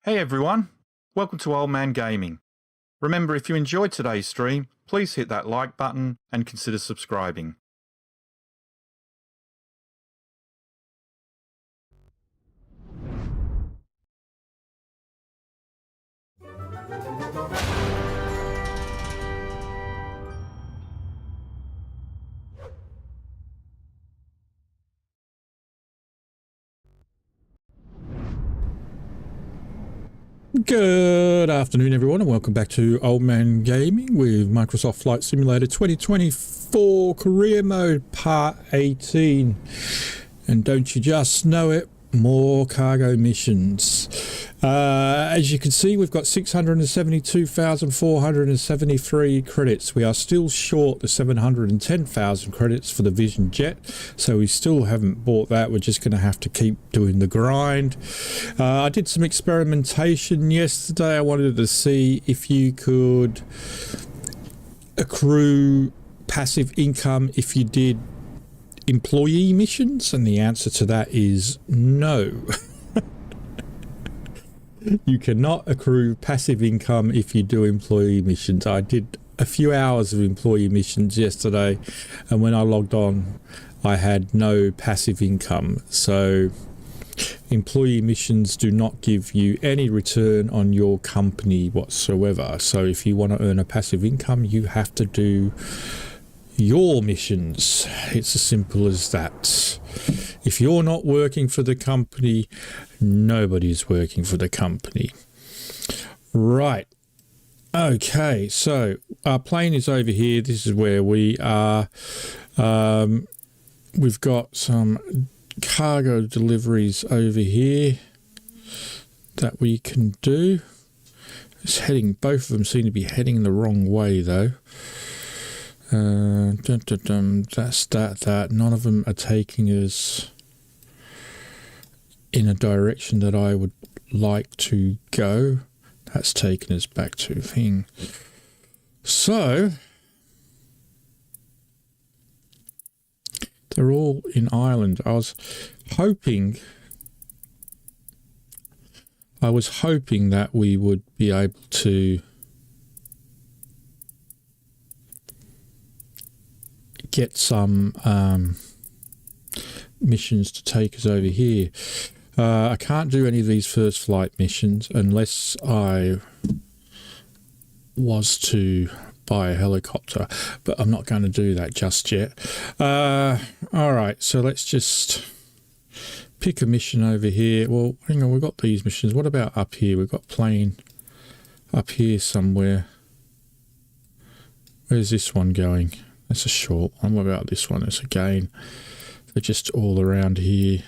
Hey everyone, welcome to Old Man Gaming. Remember, if you enjoyed today's stream, please hit that like button and consider subscribing. Good afternoon everyone and welcome back to Old Man Gaming with Microsoft Flight Simulator 2024 Career Mode Part 18. And don't you just know it, more cargo missions. As you can see, we've got 672,473 credits. We are still short the 710,000 credits for the Vision Jet, so we still haven't bought that. We're just going to have to keep doing the grind. I did some experimentation yesterday. I wanted to see if you could accrue passive income if you did employee missions, and the answer to that is no. You cannot accrue passive income if you do employee missions. I did a few hours of employee missions yesterday, and when I logged on I had no passive income. So employee missions do not give you any return on your company whatsoever. So if you want to earn a passive income, you have to do your missions. It's as simple as that. If you're not working for the company, nobody's working for the company. Right. Okay, so our plane is over here. This is where we are. We've got some cargo deliveries over here that we can do. It's heading, both of them seem to be heading the wrong way though. That's that. None of them are taking us in a direction that I would like to go. That's taken us back to thing. So they're all in Ireland. I was hoping that we would be able to get some missions to take us over here. I can't do any of these first flight missions unless I was to buy a helicopter, but I'm not going to do that just yet. Alright, so let's just pick a mission over here. Well, hang on, we've got these missions. What about up here? We've got plane up here somewhere. Where's this one going? That's a short one. What about this one? It's again, they're just all around here.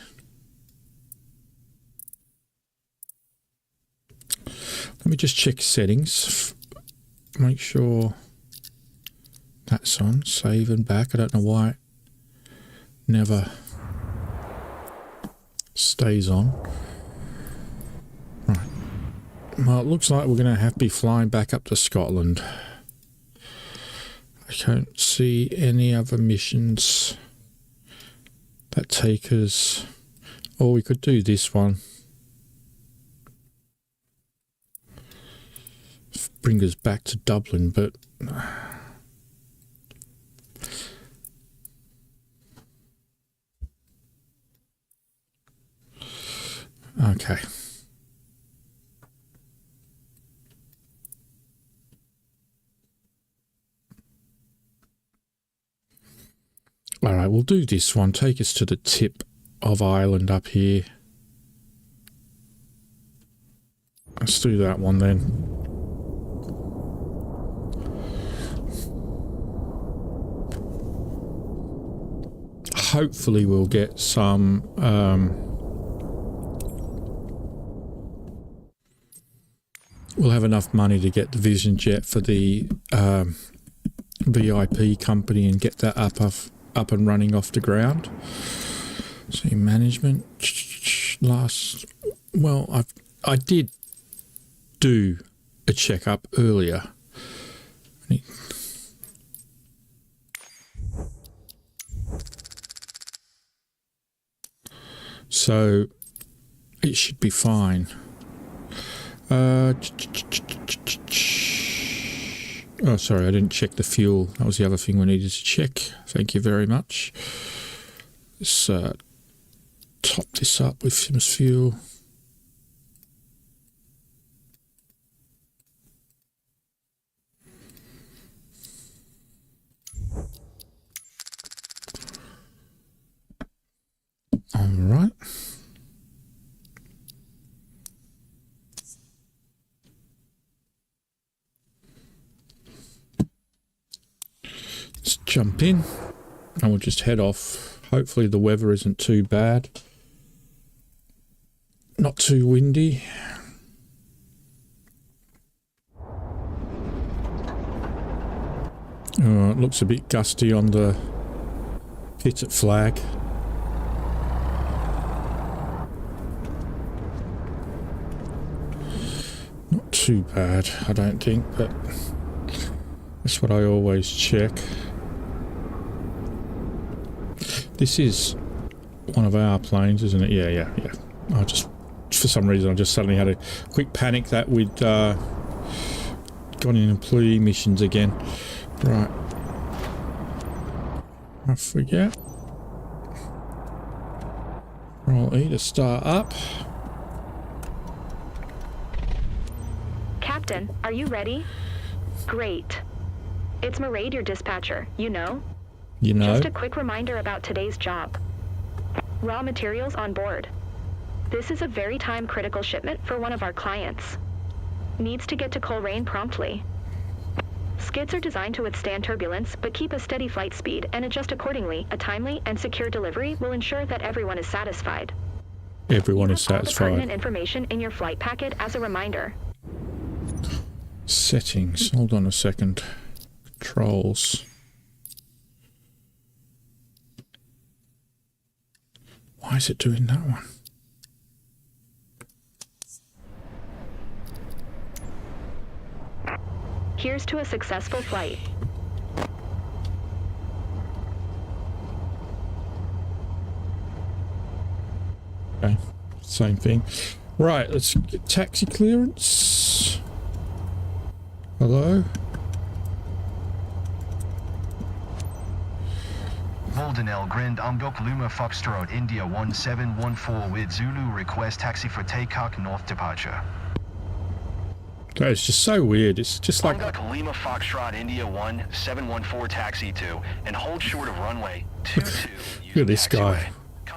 Let me just check settings. Make sure that's on. Save and back. I don't know why it never stays on. Right. Well, it looks like we're going to have to be flying back up to Scotland. I can't see any other missions that take us. Or we could do this one. Bring us back to Dublin, but okay. All right, we'll do this one. Take us to the tip of Ireland up here. Let's do that one then. Hopefully we'll get some we'll have enough money to get the Vision Jet for the VIP company and get that up and running off the ground. See, management well, I did do a checkup earlier. So it should be fine. Oh, sorry, I didn't check the fuel. That was the other thing we needed to check. Thank you very much. Let's top this up with some fuel. All right. Let's jump in and we'll just head off. Hopefully the weather isn't too bad. Not too windy. Oh, it looks a bit gusty on the pitted flag. Not too bad, I don't think, but that's what I always check. This is one of our planes, isn't it? Yeah. I just, for some reason, I just suddenly had a quick panic that we'd gone in employee missions again. Right. I forget. Roll E to start up. Captain, are you ready? Great. It's Mairead, your dispatcher, you know? You know? Just a quick reminder about today's job. Raw materials on board. This is a very time-critical shipment for one of our clients. Needs to get to Coleraine promptly. Skids are designed to withstand turbulence, but keep a steady flight speed and adjust accordingly. A timely and secure delivery will ensure that everyone is satisfied. Everyone is All the satisfied. pertinent information in your flight packet as a reminder. Settings. Hold on a second. Controls. Why is it doing that one? Here's to a successful flight. Okay, same thing. Right, let's get taxi clearance. Hello? Boldenel Grand Amdok Luma Foxtrot India 1714 with Zulu request taxi for takeoff north departure. That is just so weird. It's just like... Amdok Lima Foxtrot India 1714 taxi to and hold short of runway 22. Look at this guy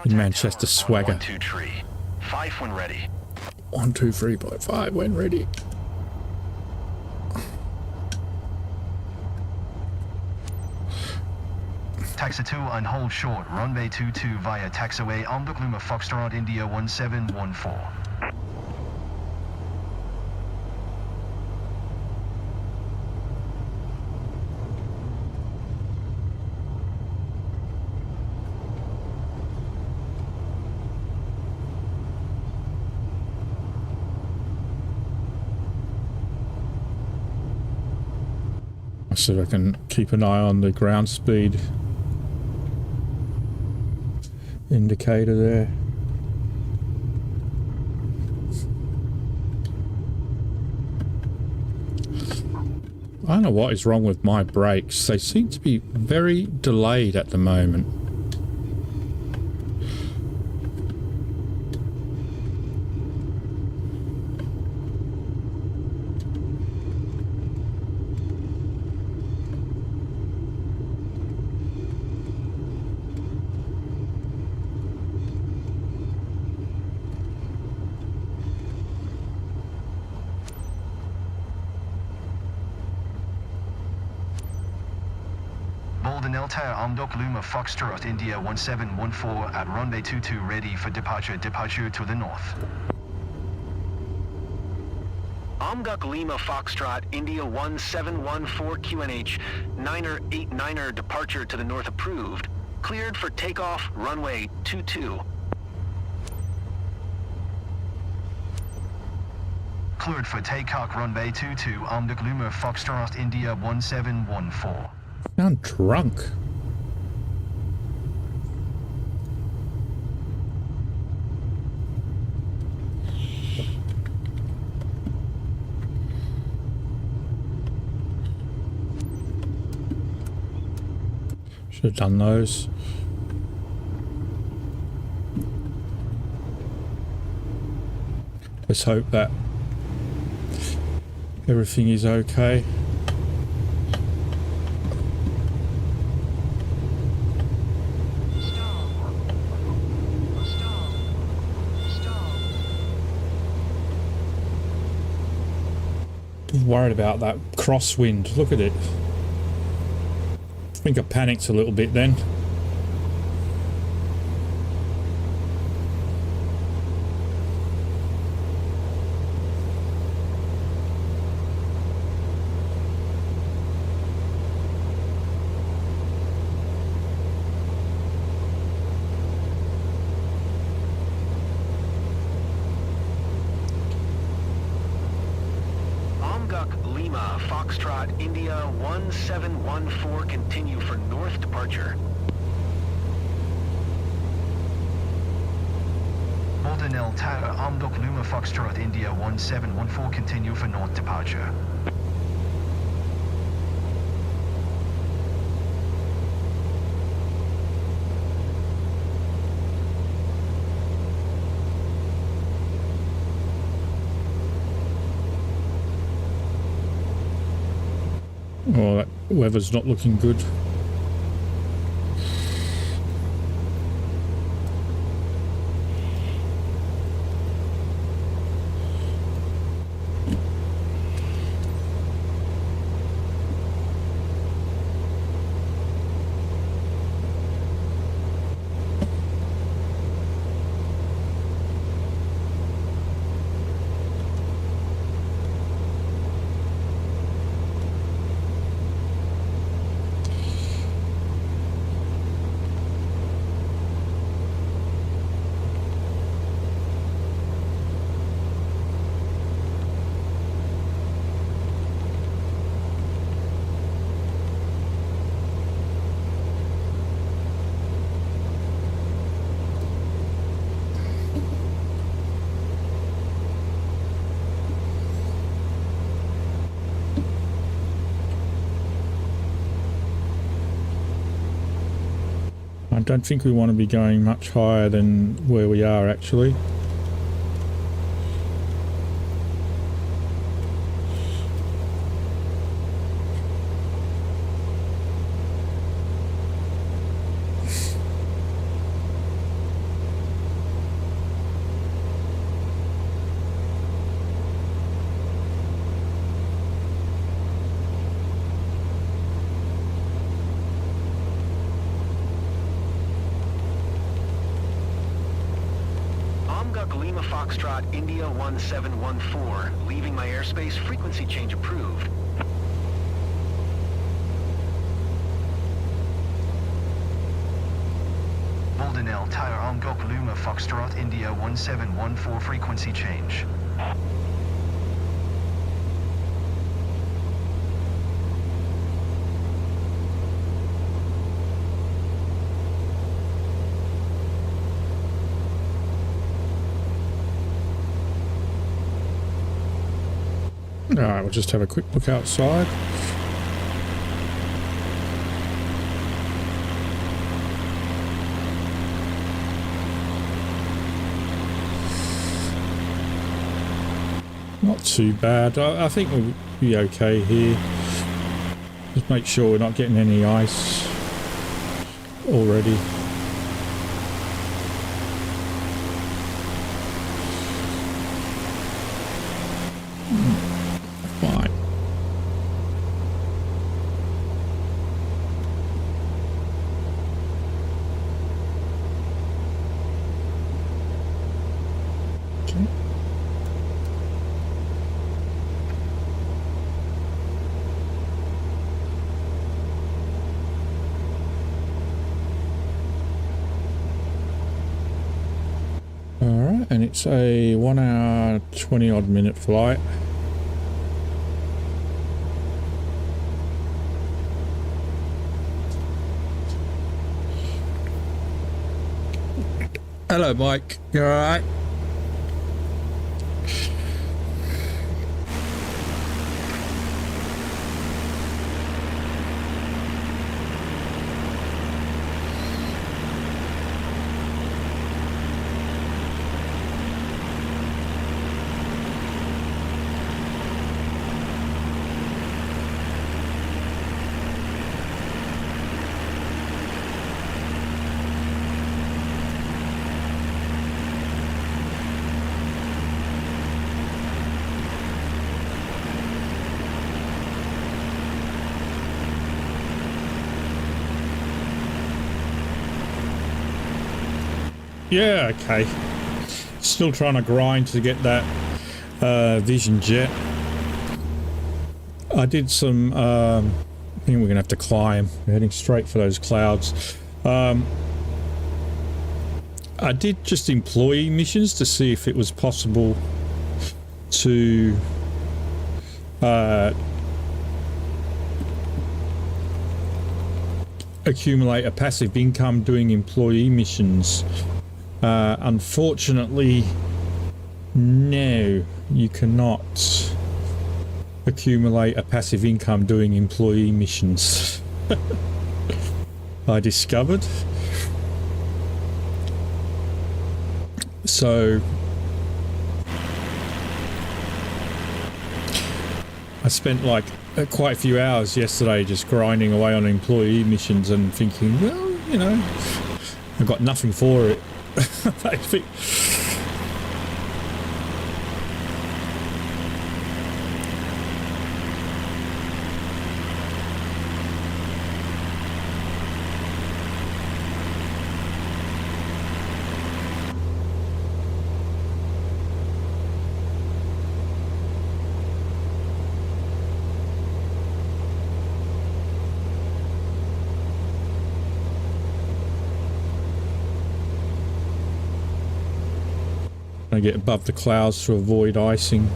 in Manchester swagger. 1 2 3. 5 when ready. 1 2 3 by 5 when ready. Taxi 2 and hold short runway 22 via taxiway Amdok Lima Foxtrot India 1714. I'll see if I can keep an eye on the ground speed indicator there. I don't know what is wrong with my brakes. They seem to be very delayed at the moment. Boldenel Tower Amdok Luma Foxtrot India 1714 at runway 22 ready for departure. Departure to the north. Amdok Lima Foxtrot India 1714 QNH 989er departure to the north approved. Cleared for takeoff runway 22. Cleared for takeoff runway 22 Amdok Lima Foxtrot India 1714. I'm drunk. Should have done those. Let's hope that everything is okay. Worried about that crosswind. Look at it. I think I panicked a little bit then. Lima, Foxtrot, India 1714, continue for north departure. Boldenell Tower, Amdok Lima, Foxtrot, India 1714, continue for north departure. Oh, that weather's not looking good. I don't think we want to be going much higher than where we are actually. Lima Foxtrot, India 1714. Leaving my airspace, frequency change approved. Boldenell Tower, Amgok Lima Foxtrot, India 1714, frequency change. Alright, we'll just have a quick look outside. Not too bad. I think we'll be okay here. Just make sure we're not getting any ice already. Fine. Okay. Alright, and it's a 1 hour 20 odd minute flight. Hello Mike, you alright? Yeah, okay. Still trying to grind to get that Vision Jet. I did some, I think we're going to have to climb. We're heading straight for those clouds. I did just employee missions to see if it was possible to accumulate a passive income doing employee missions. Unfortunately, no, you cannot accumulate a passive income doing employee missions. I discovered. So I spent like quite a few hours yesterday just grinding away on employee missions and thinking, well, you know, I got nothing for it. I get above the clouds to avoid icing.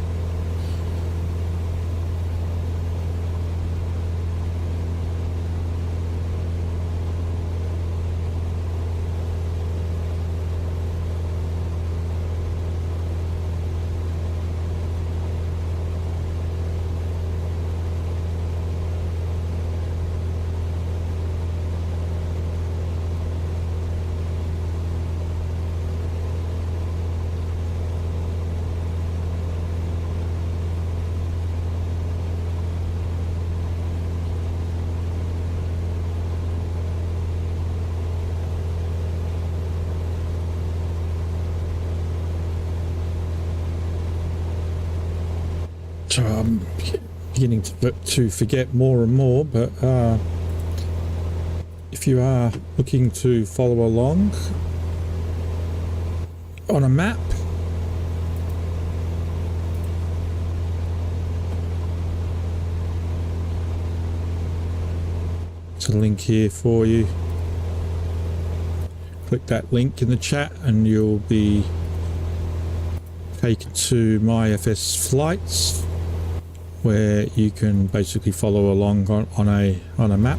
So I'm beginning to forget more and more, but if you are looking to follow along on a map, there's a link here for you. Click that link in the chat and you'll be taken to MSFS flights, where you can basically follow along on a map.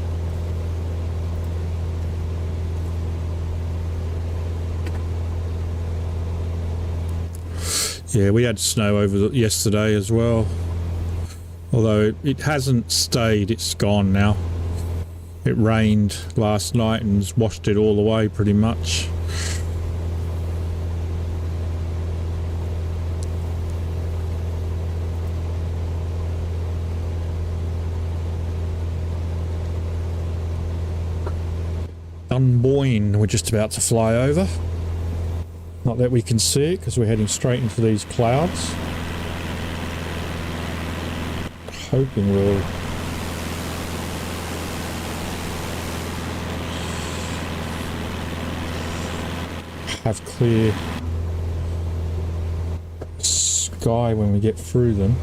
Yeah, we had snow over yesterday as well, although it hasn't stayed, it's gone now. It rained last night and washed it all away pretty much. Dunboyne, we're just about to fly over. Not that we can see it because we're heading straight into these clouds. Hoping we'll have clear sky when we get through them.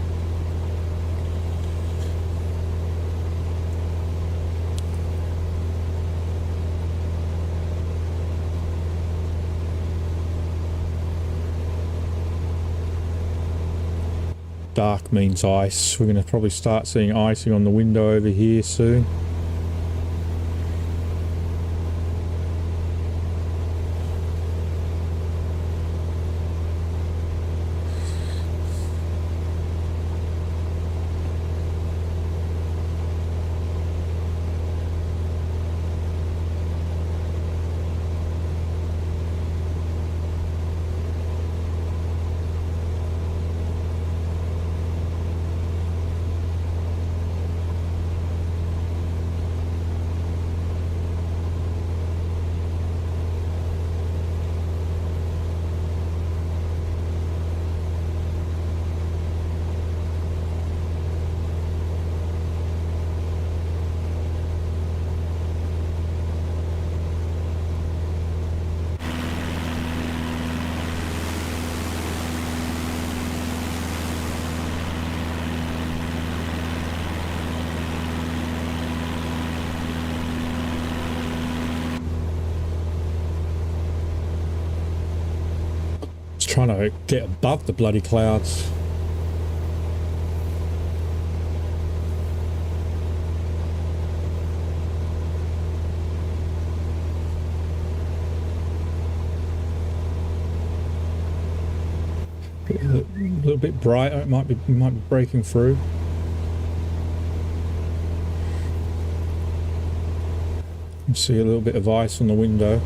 Dark means ice. We're going to probably start seeing icing on the window over here soon. Just trying to get above the bloody clouds. A little bit brighter. It might be breaking through. You see a little bit of ice on the window.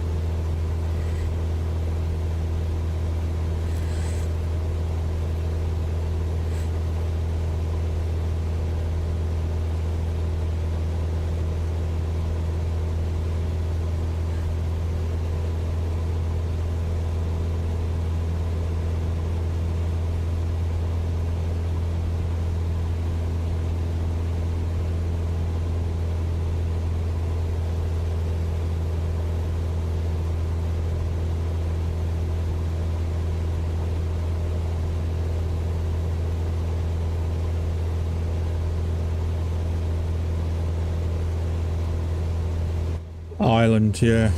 Island, yeah.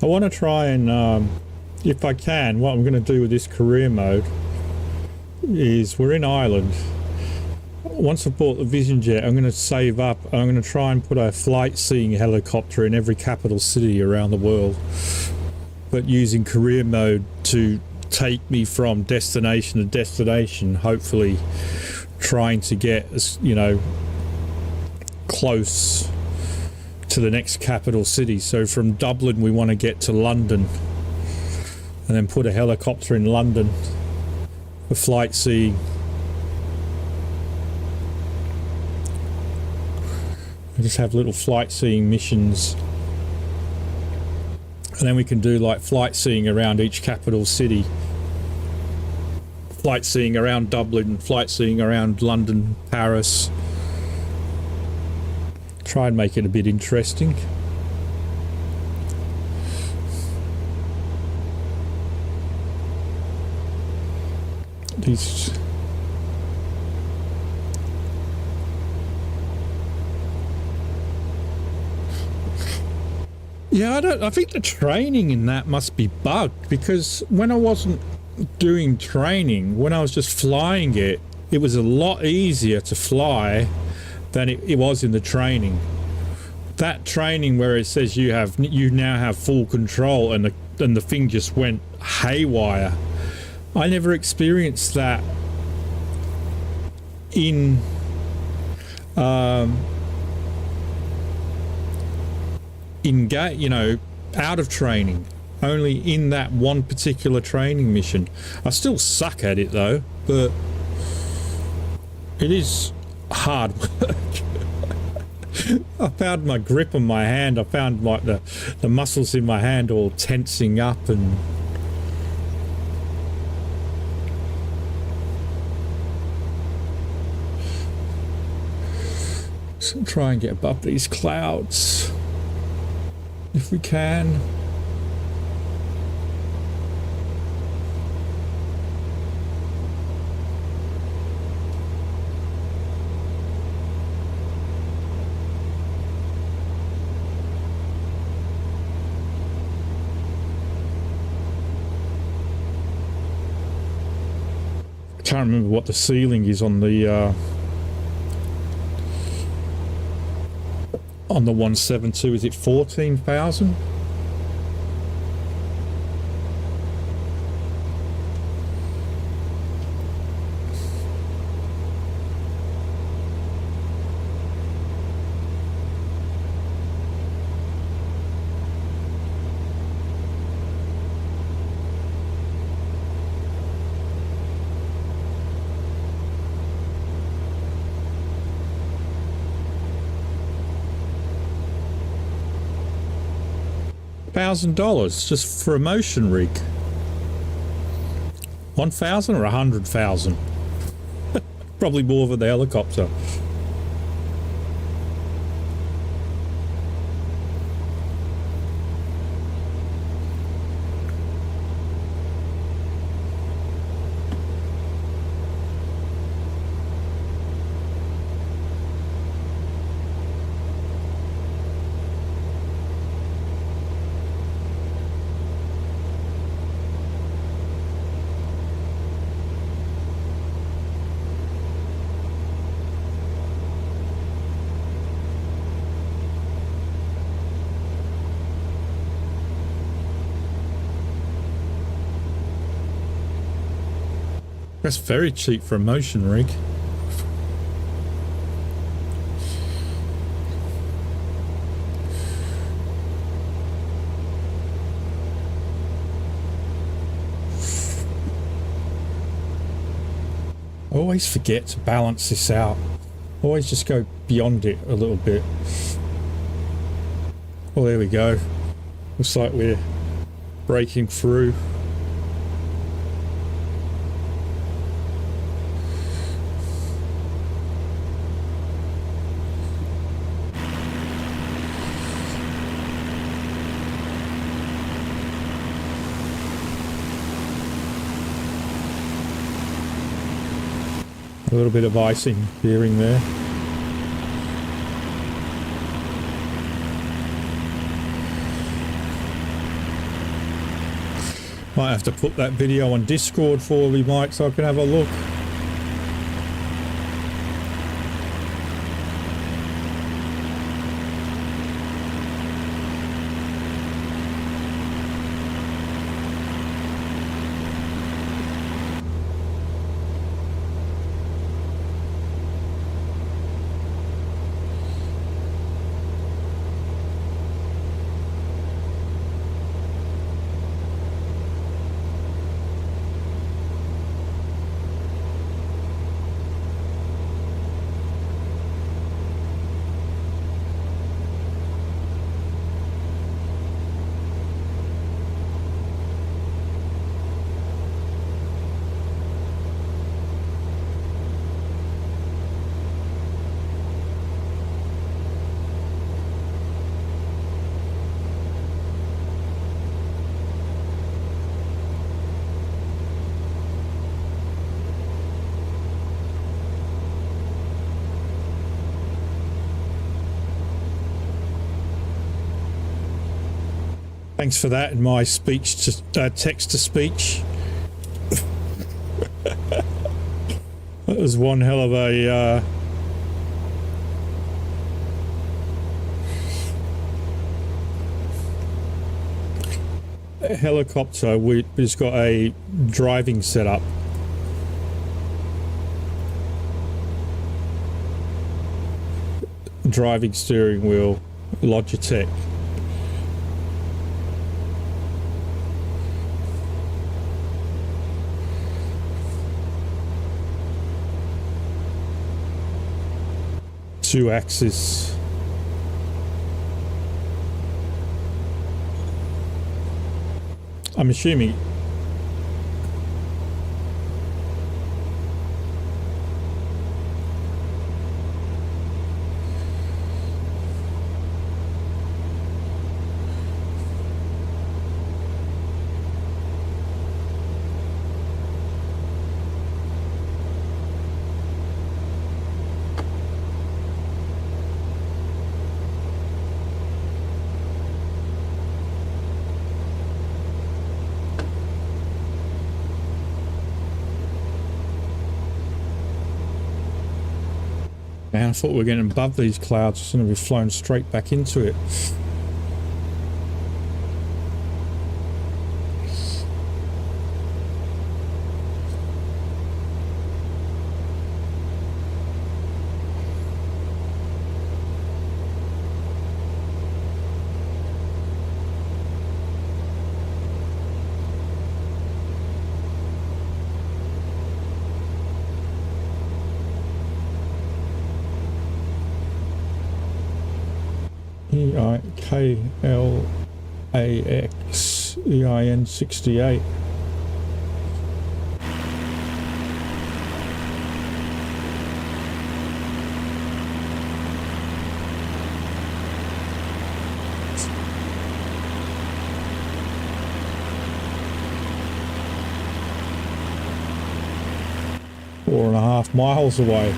I want to try and, if I can, what I'm going to do with this career mode is we're in Ireland. Once I've bought the Vision Jet, I'm going to save up. I'm going to try and put a flight seeing helicopter in every capital city around the world, but using career mode to take me from destination to destination, hopefully trying to get, you know, close to the next capital city. So from Dublin we want to get to London and then put a helicopter in London for flight seeing. I just have little flight seeing missions, and then we can do like flight seeing around each capital city, flight seeing around Dublin, flight seeing around London, Paris. Try and make it a bit interesting. These yeah, I think the training in that must be bugged, because when I wasn't doing training, when I was just flying it, it was a lot easier to fly than it was in the training. That training where it says you now have full control and the thing just went haywire. I never experienced that in you know, out of training. Only in that one particular training mission. I still suck at it though, but it is hard work. I found my grip on my hand, I found like the muscles in my hand all tensing up, and so try and get above these clouds if we can. Can't remember what the ceiling is on the 172. Is it 14,000? $1,000 just for a motion rig. 1,000 or 100,000? Probably more for the helicopter. That's very cheap for a motion rig. I always forget to balance this out. Always just go beyond it a little bit. Well, there we go. Looks like we're breaking through. A little bit of icing appearing there. Might have to put that video on Discord for me, Mike, so I can have a look. Thanks for that in my speech to text to speech. That was one hell of a helicopter. It's got a driving setup. Driving steering wheel, Logitech. Two axis. I'm assuming man, I thought we were getting above these clouds. It's going to be flown straight back into it. EIKLAX EIN 68. Four and a half miles away.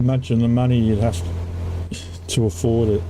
Imagine the money you'd have to afford it.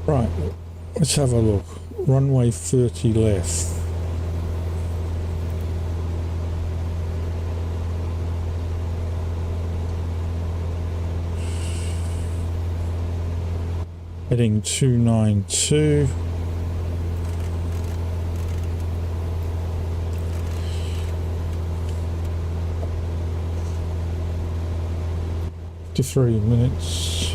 Right, let's have a look. Runway 30 left. Heading 292. To 3 minutes.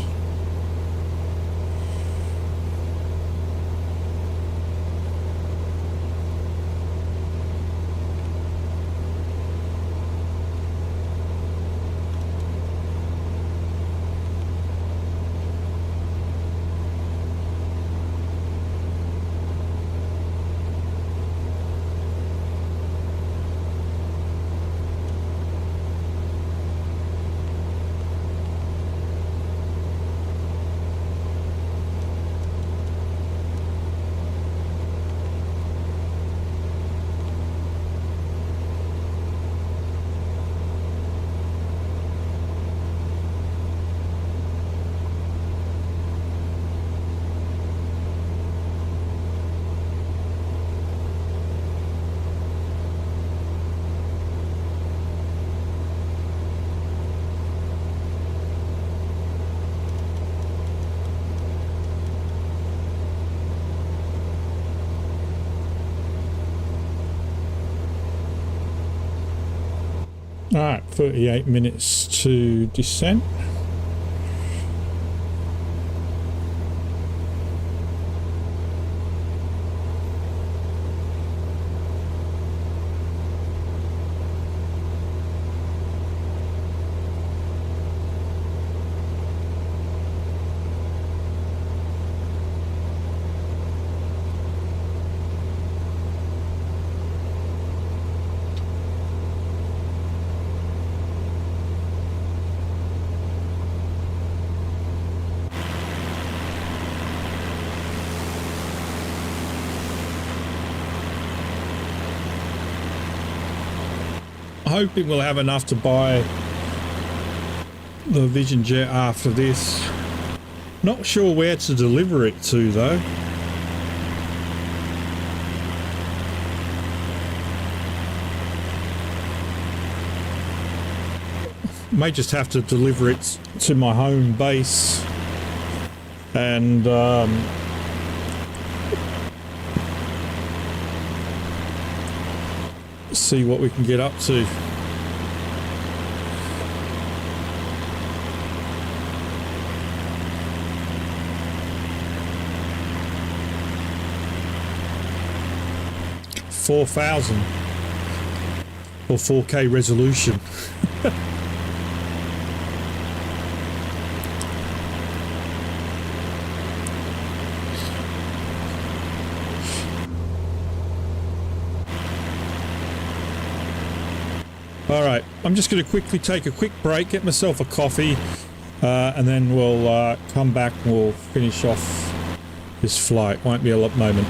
Alright, 38 minutes to descent. Hoping we'll have enough to buy the Vision Jet after this. Not sure where to deliver it to though. May just have to deliver it to my home base and see what we can get up to. $4,000 or 4K resolution. Alright, I'm just going to quickly take a quick break, get myself a coffee, and then we'll come back and we'll finish off this flight. Won't be a lot moment.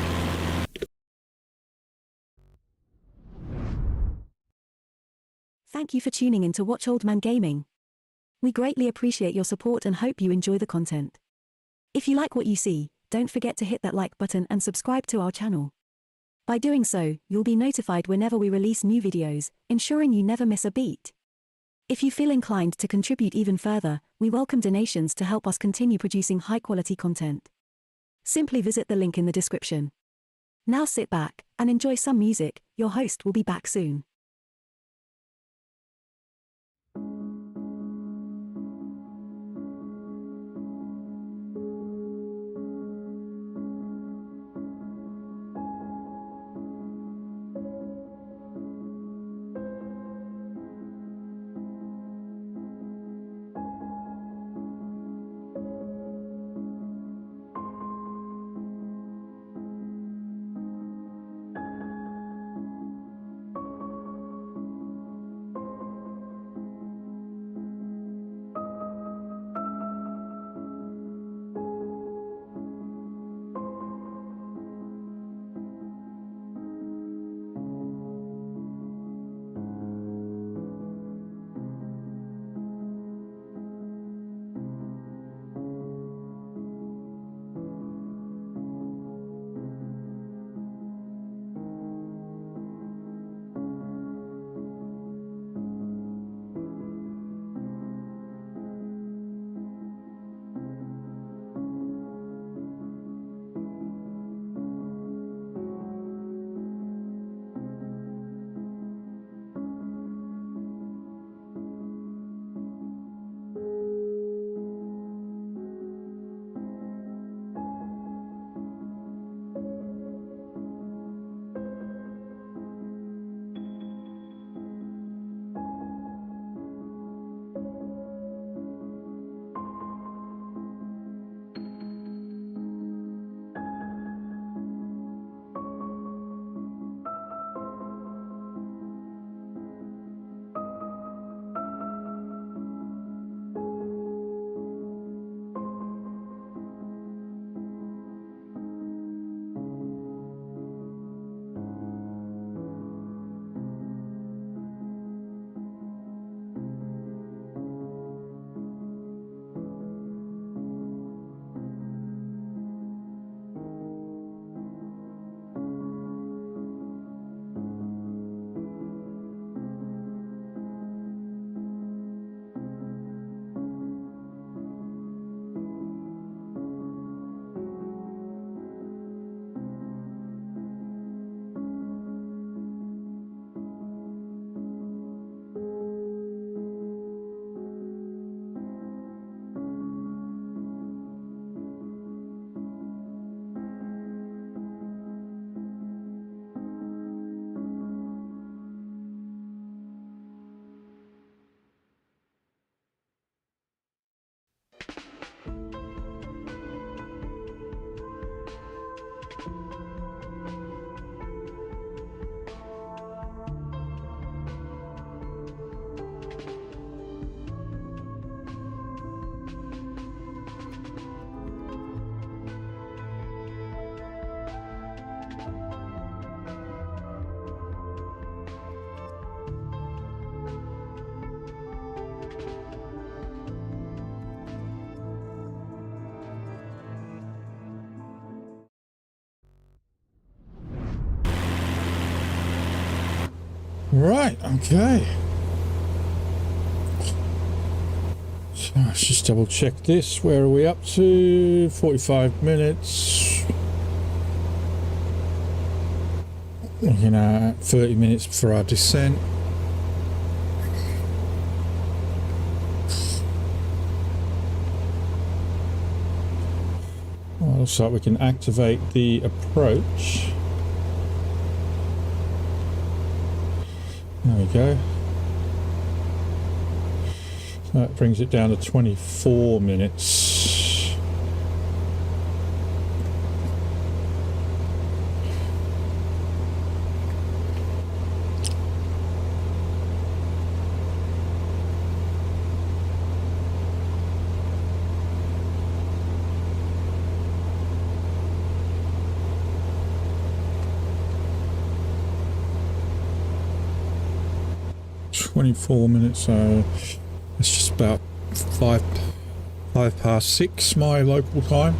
Thank you for tuning in to Watch Old Man Gaming. We greatly appreciate your support and hope you enjoy the content. If you like what you see, don't forget to hit that like button and subscribe to our channel. By doing so, you'll be notified whenever we release new videos, ensuring you never miss a beat. If you feel inclined to contribute even further, we welcome donations to help us continue producing high-quality content. Simply visit the link in the description. Now sit back and enjoy some music. Your host will be back soon. Right, okay. So let's just double check this. Where are we up to? 45 minutes. Looking at 30 minutes for our descent. Well, looks like we can activate the approach. There we go. That brings it down to 24 minutes. So it's just about five past 6 my local time.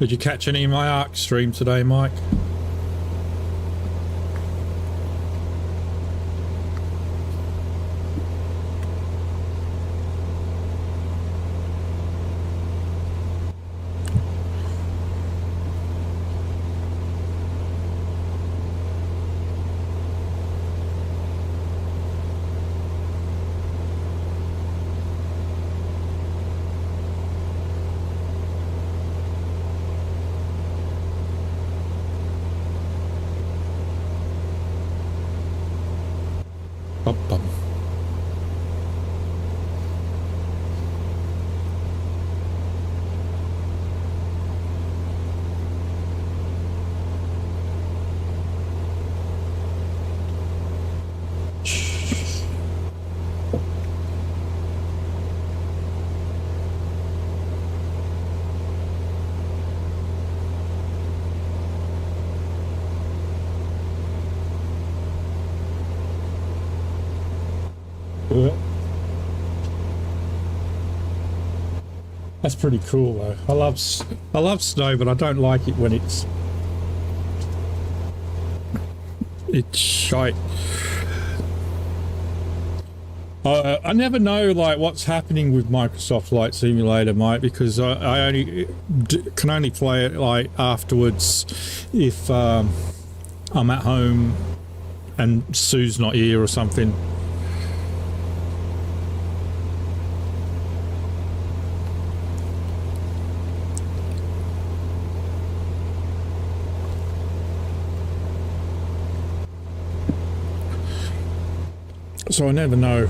Did you catch any of my ARC stream today, Mike? Bum, bum. That's pretty cool though. I love snow, but I don't like it when it's shite. I never know like what's happening with Microsoft Flight Simulator, mate, because I can only play it like afterwards if I'm at home and Sue's not here or something. So I never know.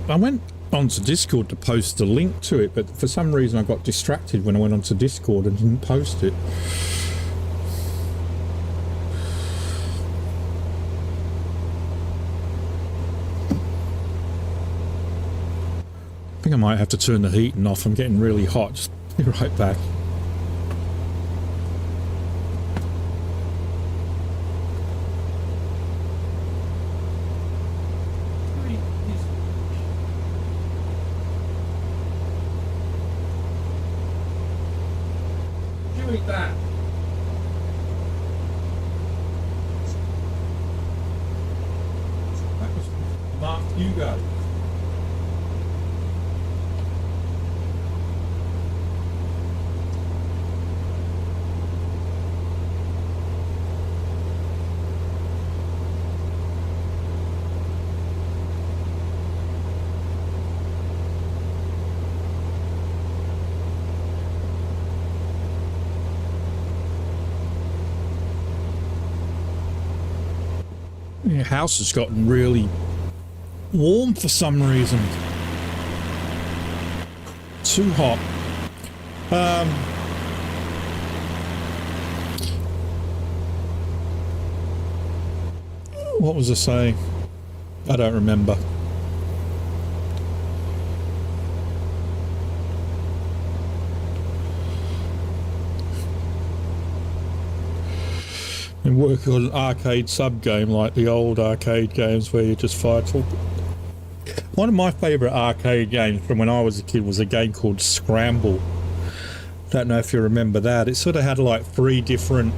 I went onto Discord to post a link to it, but for some reason I got distracted when I went onto Discord and didn't post it. think I might have to turn the heating off. I'm getting really hot. Just be right back. That. That was Mark Hugo. Your house has gotten really warm for some reason. Too hot. What was I saying? I don't remember. And work on an arcade sub-game like the old arcade games where you just fight. One of my favourite arcade games from when I was a kid was a game called Scramble. Don't know if you remember that. It sort of had like 3 different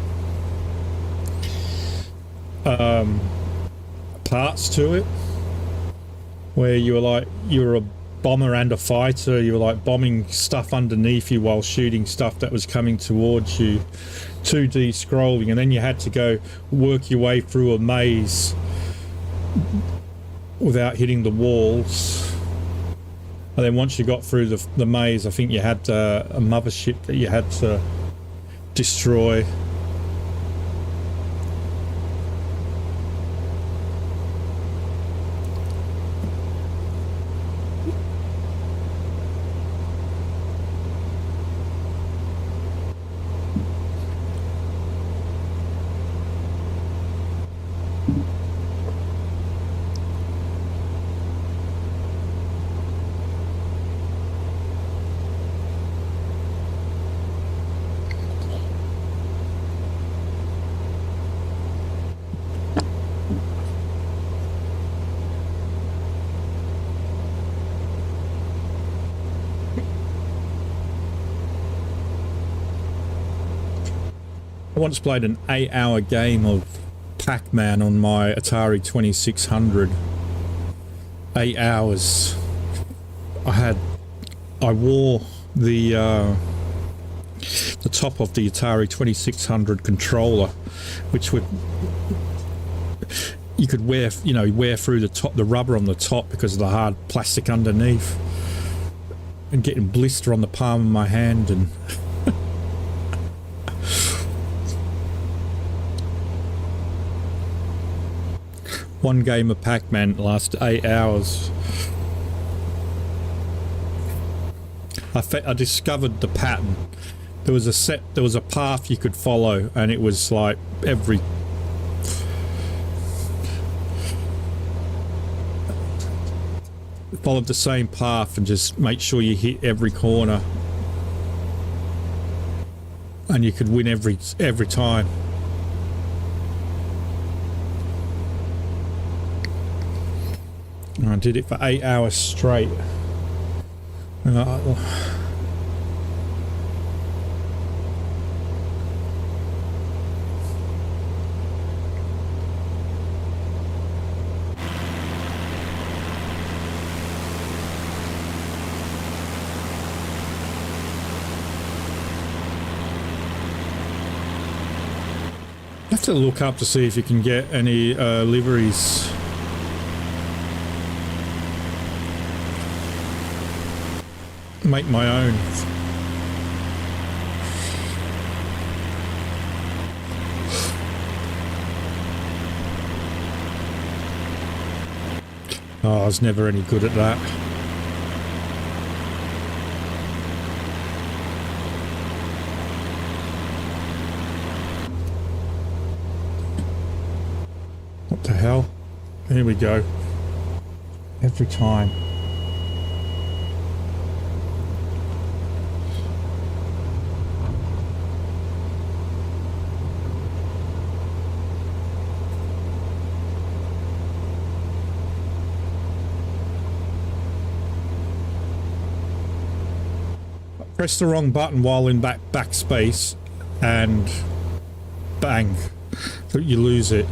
parts to it, where you were a bomber and a fighter. You were like bombing stuff underneath you while shooting stuff that was coming towards you. 2D scrolling, and then you had to go work your way through a maze without hitting the walls. And then once you got through the maze, I think you had a mothership that you had to destroy. I once played an 8-hour game of Pac-Man on my Atari 2600. 8 hours. I wore the top of the Atari 2600 controller, which you could wear through the rubber on the top because of the hard plastic underneath, and getting blister on the palm of my hand. And one game of Pac-Man lasted 8 hours. I discovered the pattern. There was a path you could follow, and it was like followed the same path and just make sure you hit every corner, and you could win every time. I did it for 8 hours straight. You have to look up to see if you can get any liveries. Make my own. Oh, I was never any good at that. What the hell? Here we go. Every time. press the wrong button while in backspace, and bang, you lose it.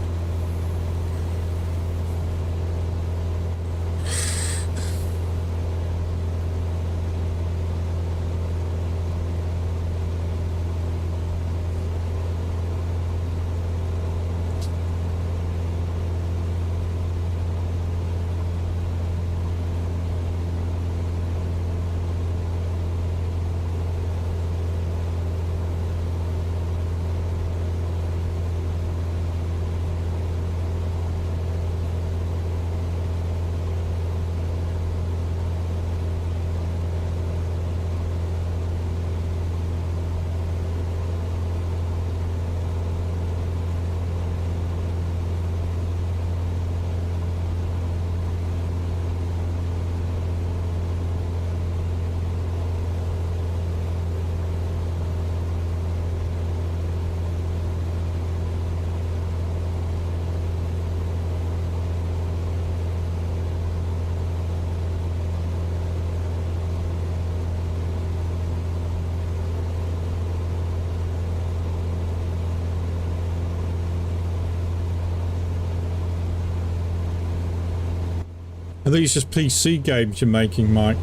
Are these just PC games you're making, Mike?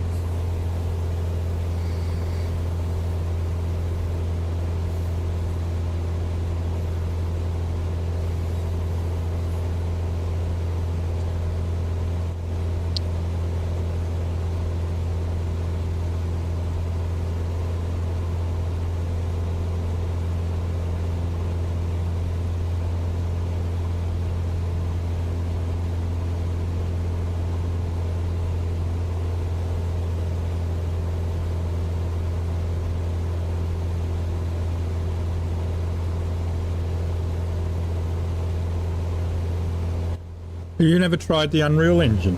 Have you never tried the Unreal Engine?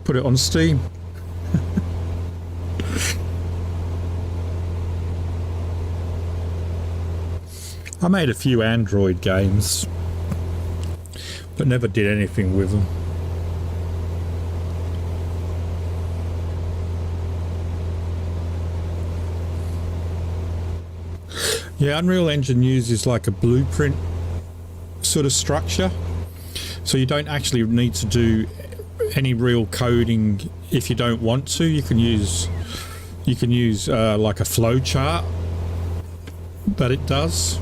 Put it on Steam. I made a few Android games, but never did anything with them. Yeah, Unreal Engine uses like a blueprint sort of structure, so you don't actually need to do any real coding if you don't want to. You can use like a flow chart that it does.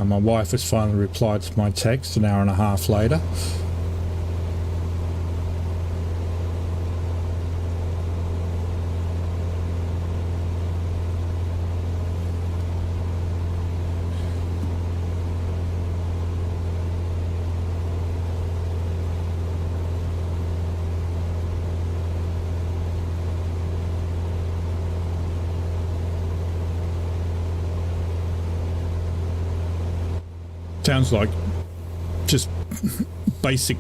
My wife has finally replied to my text an hour and a half later. Sounds like just basic.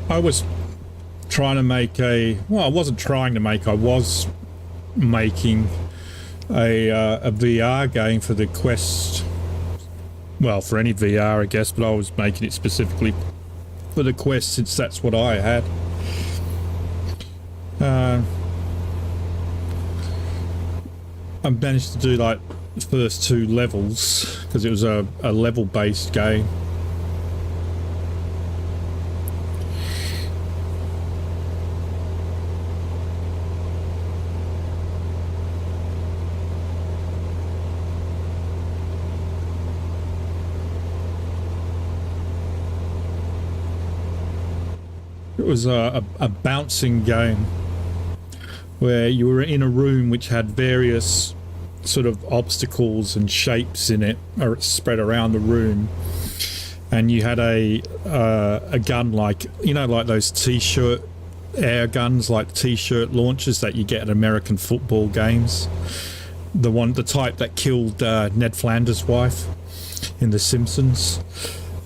I was trying to make I wasn't trying to make, I was making a VR game for the Quest. Well, for any VR, I guess, but I was making it specifically for the Quest since that's what I had. I managed to do like the first 2 levels because it was a level-based game. It was a bouncing game where you were in a room which had various sort of obstacles and shapes in it spread around the room, and you had a gun like, you know, like those t-shirt air guns, like t-shirt launchers that you get at American football games, the type that killed Ned Flanders' wife in The Simpsons.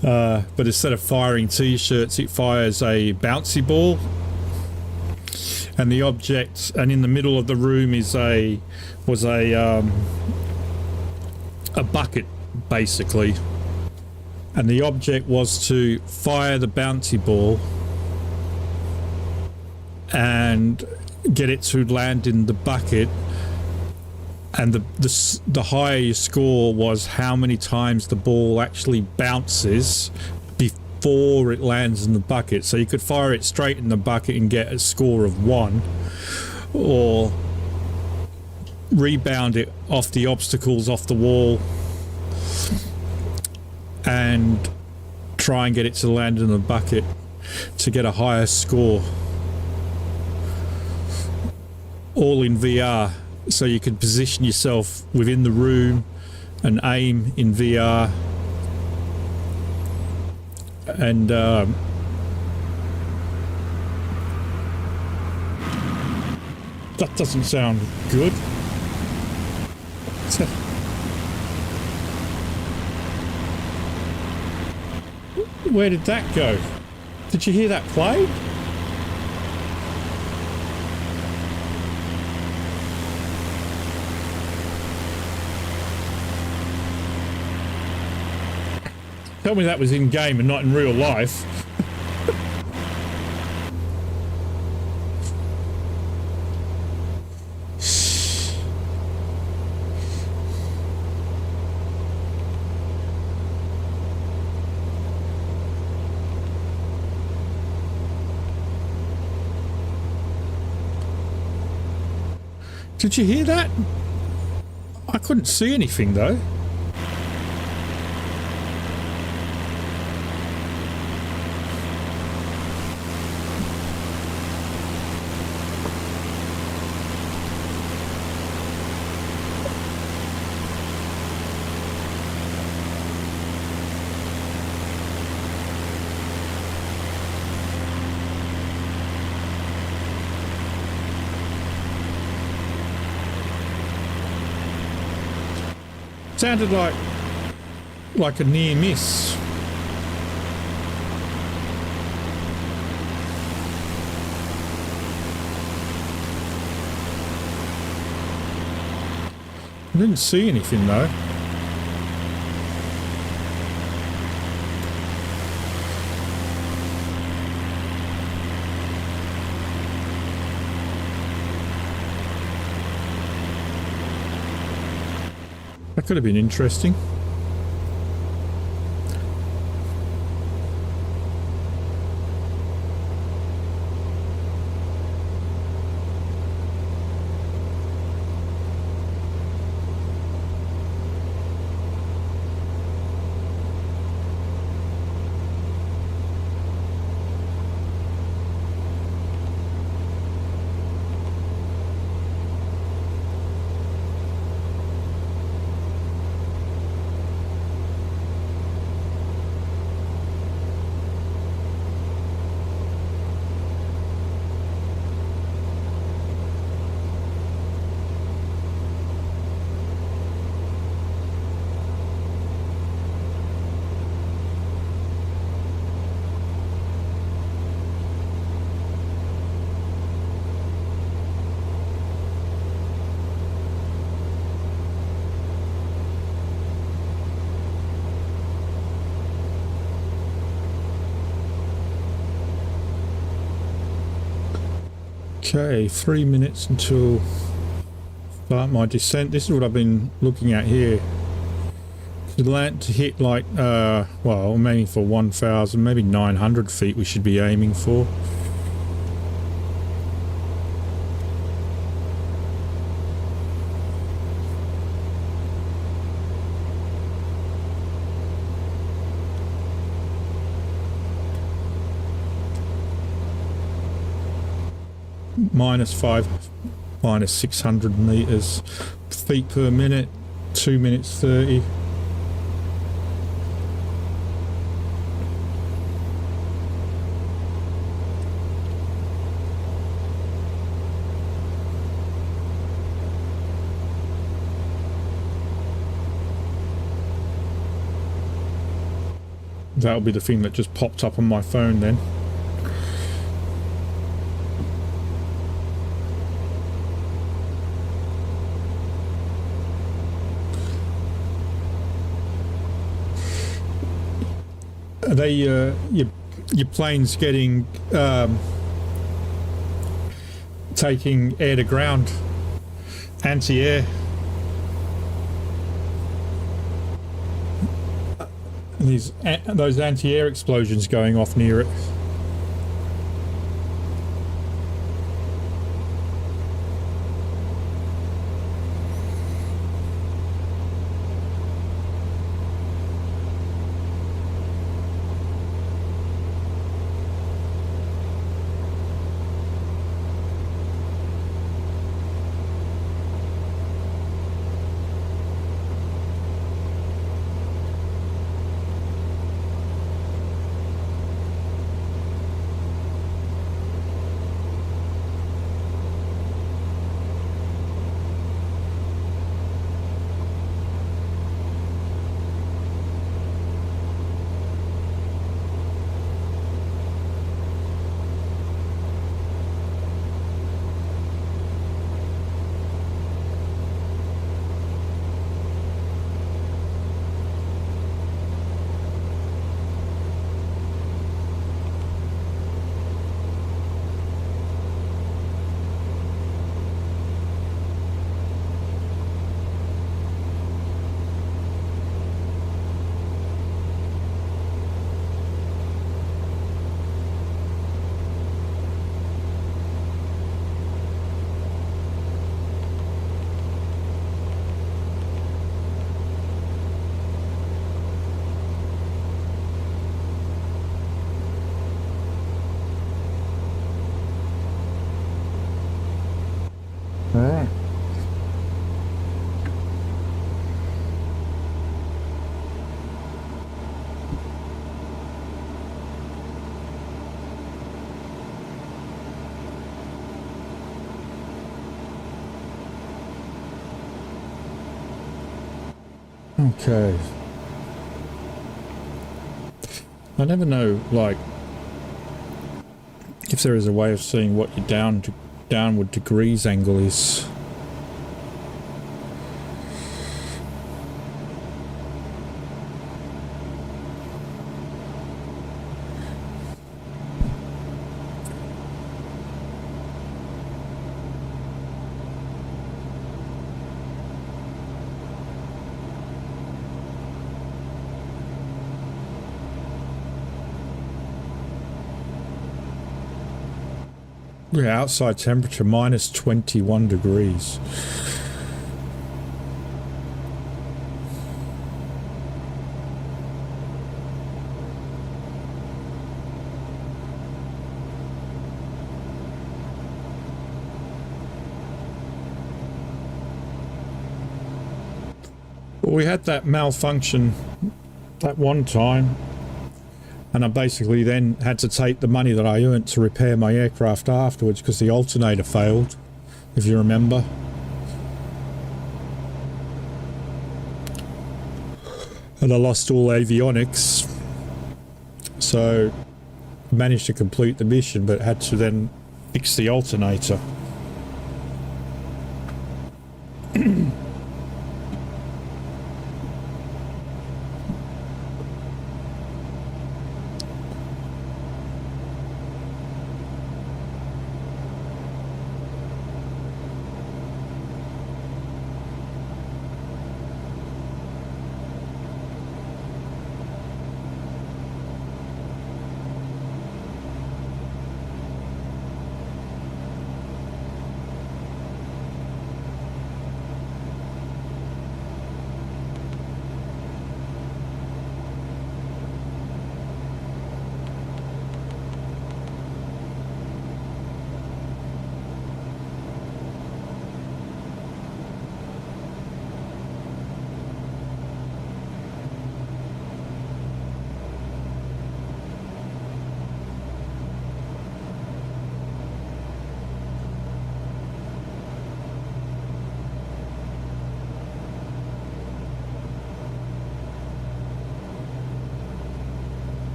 But instead of firing t-shirts, it fires a bouncy ball, and the object, and in the middle of the room is a bucket basically, and the object was to fire the bouncy ball and get it to land in the bucket, and the higher your score was how many times the ball actually bounces before it lands in the bucket. So you could fire it straight in the bucket and get a score of 1, or rebound it off the obstacles off the wall and try and get it to land in the bucket to get a higher score, all in VR. So you could position yourself within the room and aim in VR, and that doesn't sound good. Where did that go? Did you hear that play? Tell me that was in game and not in real life. Did you hear that? I couldn't see anything though. Sounded like a near miss. I didn't see anything though. That could have been interesting. Okay, 3 minutes until start my descent. This is what I've been looking at here. To land to hit like, well, I'm aiming for 1,000, maybe 900 feet we should be aiming for. Minus 600 meters, feet per minute, 2 minutes 30. That'll be the thing that just popped up on my phone then. Are they your planes getting taking air to ground, anti-air? Those anti-air explosions going off near it. Right. Okay. I never know, like, if there is a way of seeing what your downward degrees angle is. Yeah, outside temperature minus 21 degrees. Well, we had that malfunction at one time, and I basically then had to take the money that I earned to repair my aircraft afterwards because the alternator failed, if you remember. And I lost all avionics, so I managed to complete the mission, but had to then fix the alternator.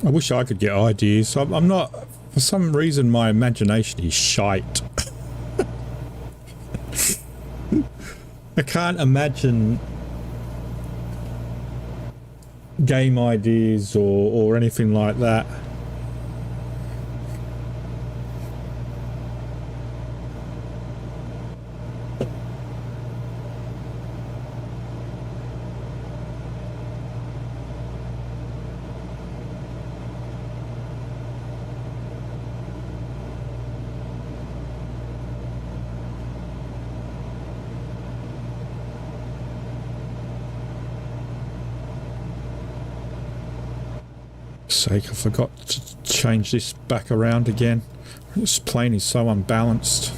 I wish I could get ideas. I'm not, for some reason my imagination is shite. I can't imagine game ideas or anything like that. Sake, I forgot to change this back around again. This plane is so unbalanced.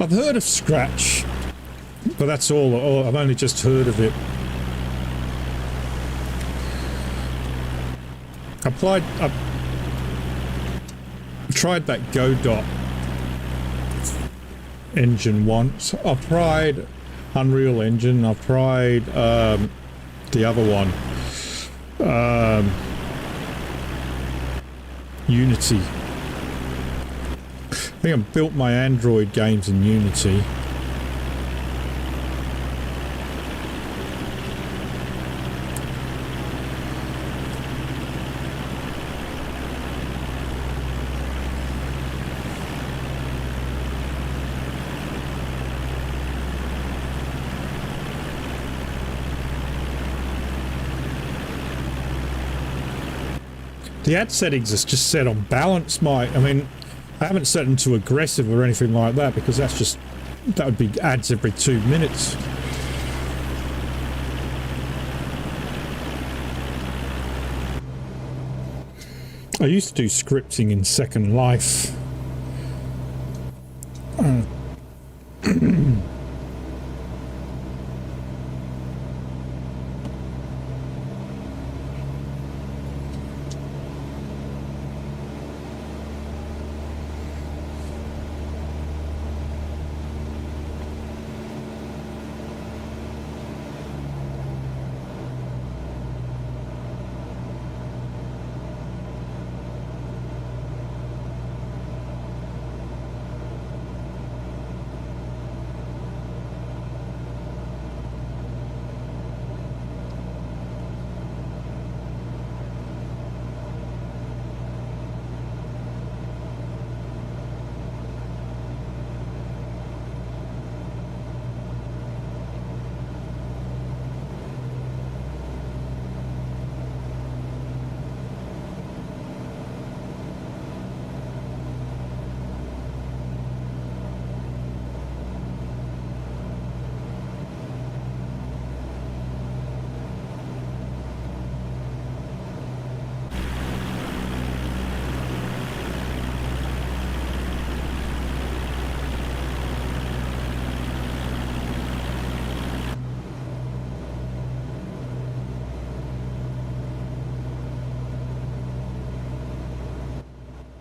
I've heard of Scratch, but that's all. I've only just heard of it. I tried that Godot engine once. I've tried Unreal Engine. I've tried the other one, Unity. I think I built my Android games in Unity. The ad settings is just set on balance, Mike. I mean, I haven't set them to aggressive or anything like that because that would be ads every 2 minutes. I used to do scripting in Second Life.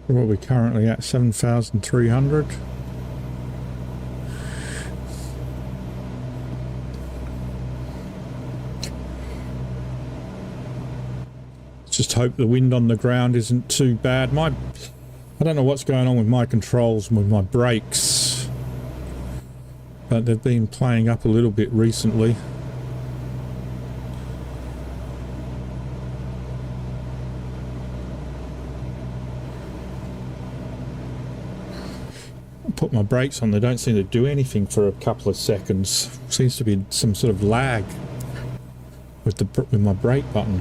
What are we currently at? 7,300. Just hope the wind on the ground isn't too bad. I don't know what's going on with my controls and with my brakes, but they've been playing up a little bit recently. Put my brakes on, they don't seem to do anything for a couple of seconds. Seems to be some sort of lag with my brake button.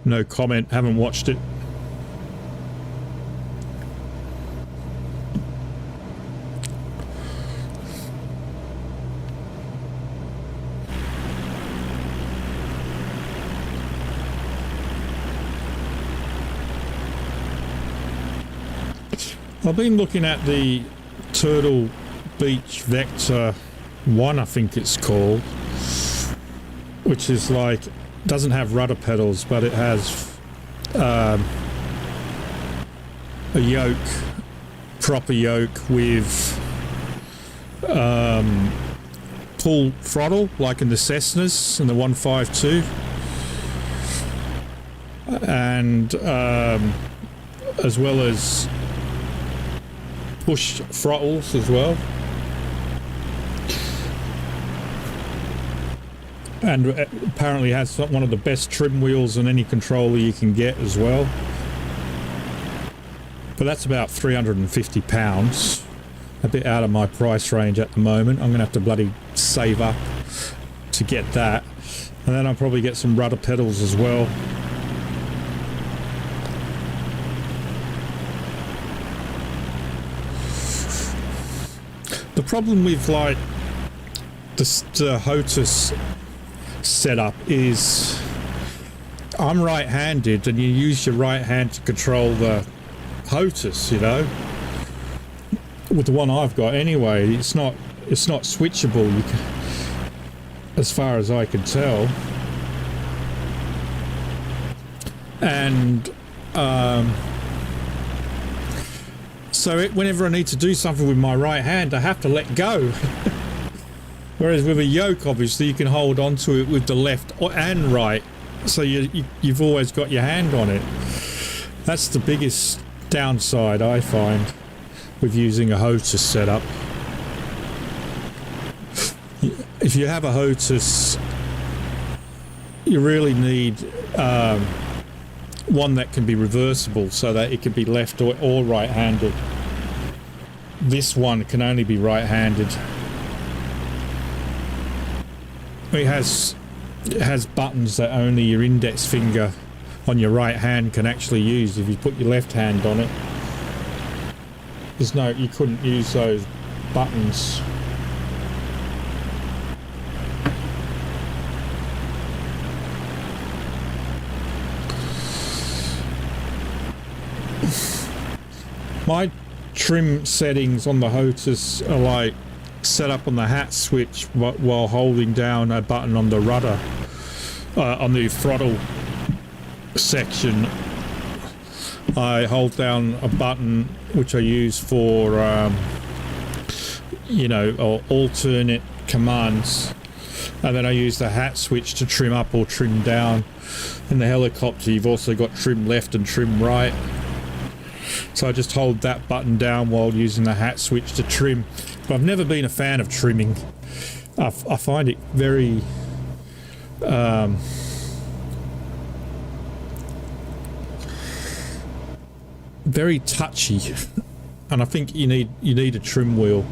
No comment, haven't watched it. I've been looking at the Turtle Beach Vector 1, I think it's called, which is like, doesn't have rudder pedals, but it has a yoke, proper yoke with pull throttle like in the Cessnas and the 152, and as well as push throttles as well. And apparently has one of the best trim wheels on any controller you can get as well. But that's about £350, a bit out of my price range at the moment. I'm going to have to bloody save up to get that. And then I'll probably get some rudder pedals as well. The problem with like the HOTUS setup is I'm right-handed, and you use your right hand to control the HOTUS, you know. With the one I've got anyway, it's not switchable, as far as I can tell. And so whenever I need to do something with my right hand, I have to let go. Whereas with a yoke, obviously, you can hold onto it with the left and right, so you've always got your hand on it. That's the biggest downside I find with using a HOTUS setup. If you have a HOTUS, you really need one that can be reversible so that it can be left or right-handed. This one can only be right-handed. It has buttons that only your index finger on your right hand can actually use. If you put your left hand on it, you couldn't use those buttons. My trim settings on the HOTUS are like set up on the hat switch while holding down a button on the rudder, on the throttle section. I hold down a button which I use for alternate commands, and then I use the hat switch to trim up or trim down. In the helicopter you've also got trim left and trim right, so I just hold that button down while using the hat switch to trim. But I've never been a fan of trimming. I find it very very touchy, and I think you need a trim wheel.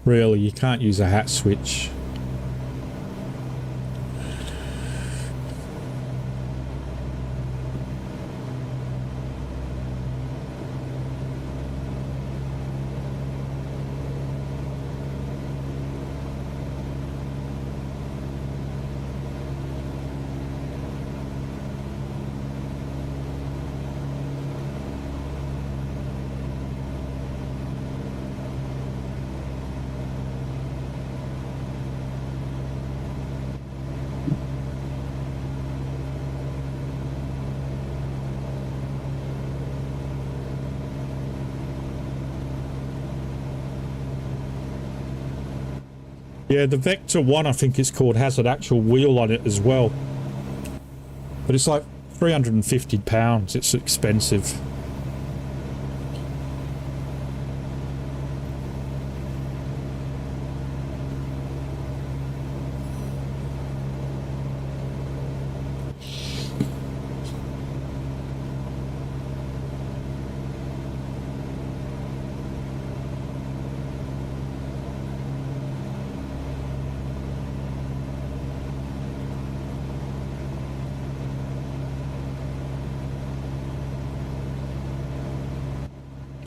Really, you can't use a hat switch. Yeah, the Vector 1, I think it's called, has an actual wheel on it as well. But it's like £350. It's expensive.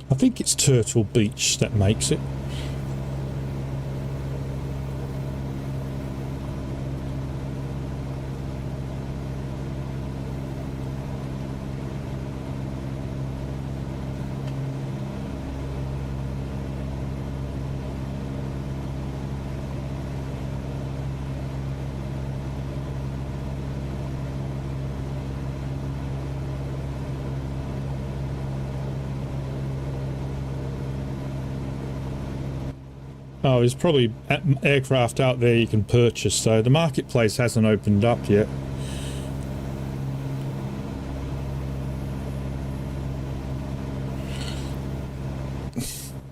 I think it's Turtle Beach that makes it. Oh, there's probably aircraft out there you can purchase, so the marketplace hasn't opened up yet.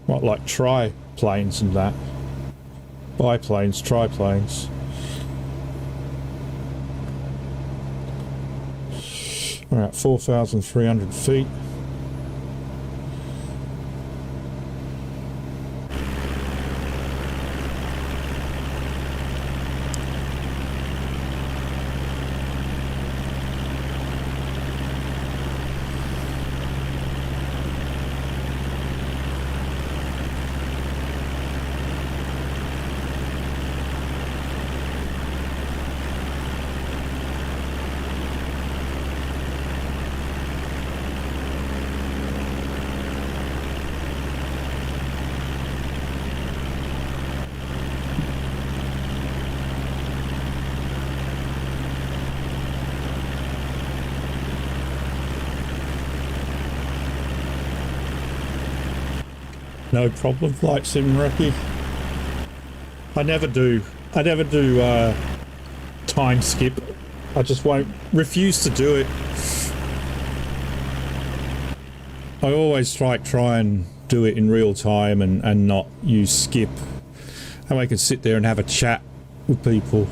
What, like tri-planes and that? Biplanes, triplanes. We're at 4,300 feet. No problem, Flight Sim Rookie. I never do time skip. I just won't refuse to do it. I always try and do it in real time and not use skip. And I can sit there and have a chat with people.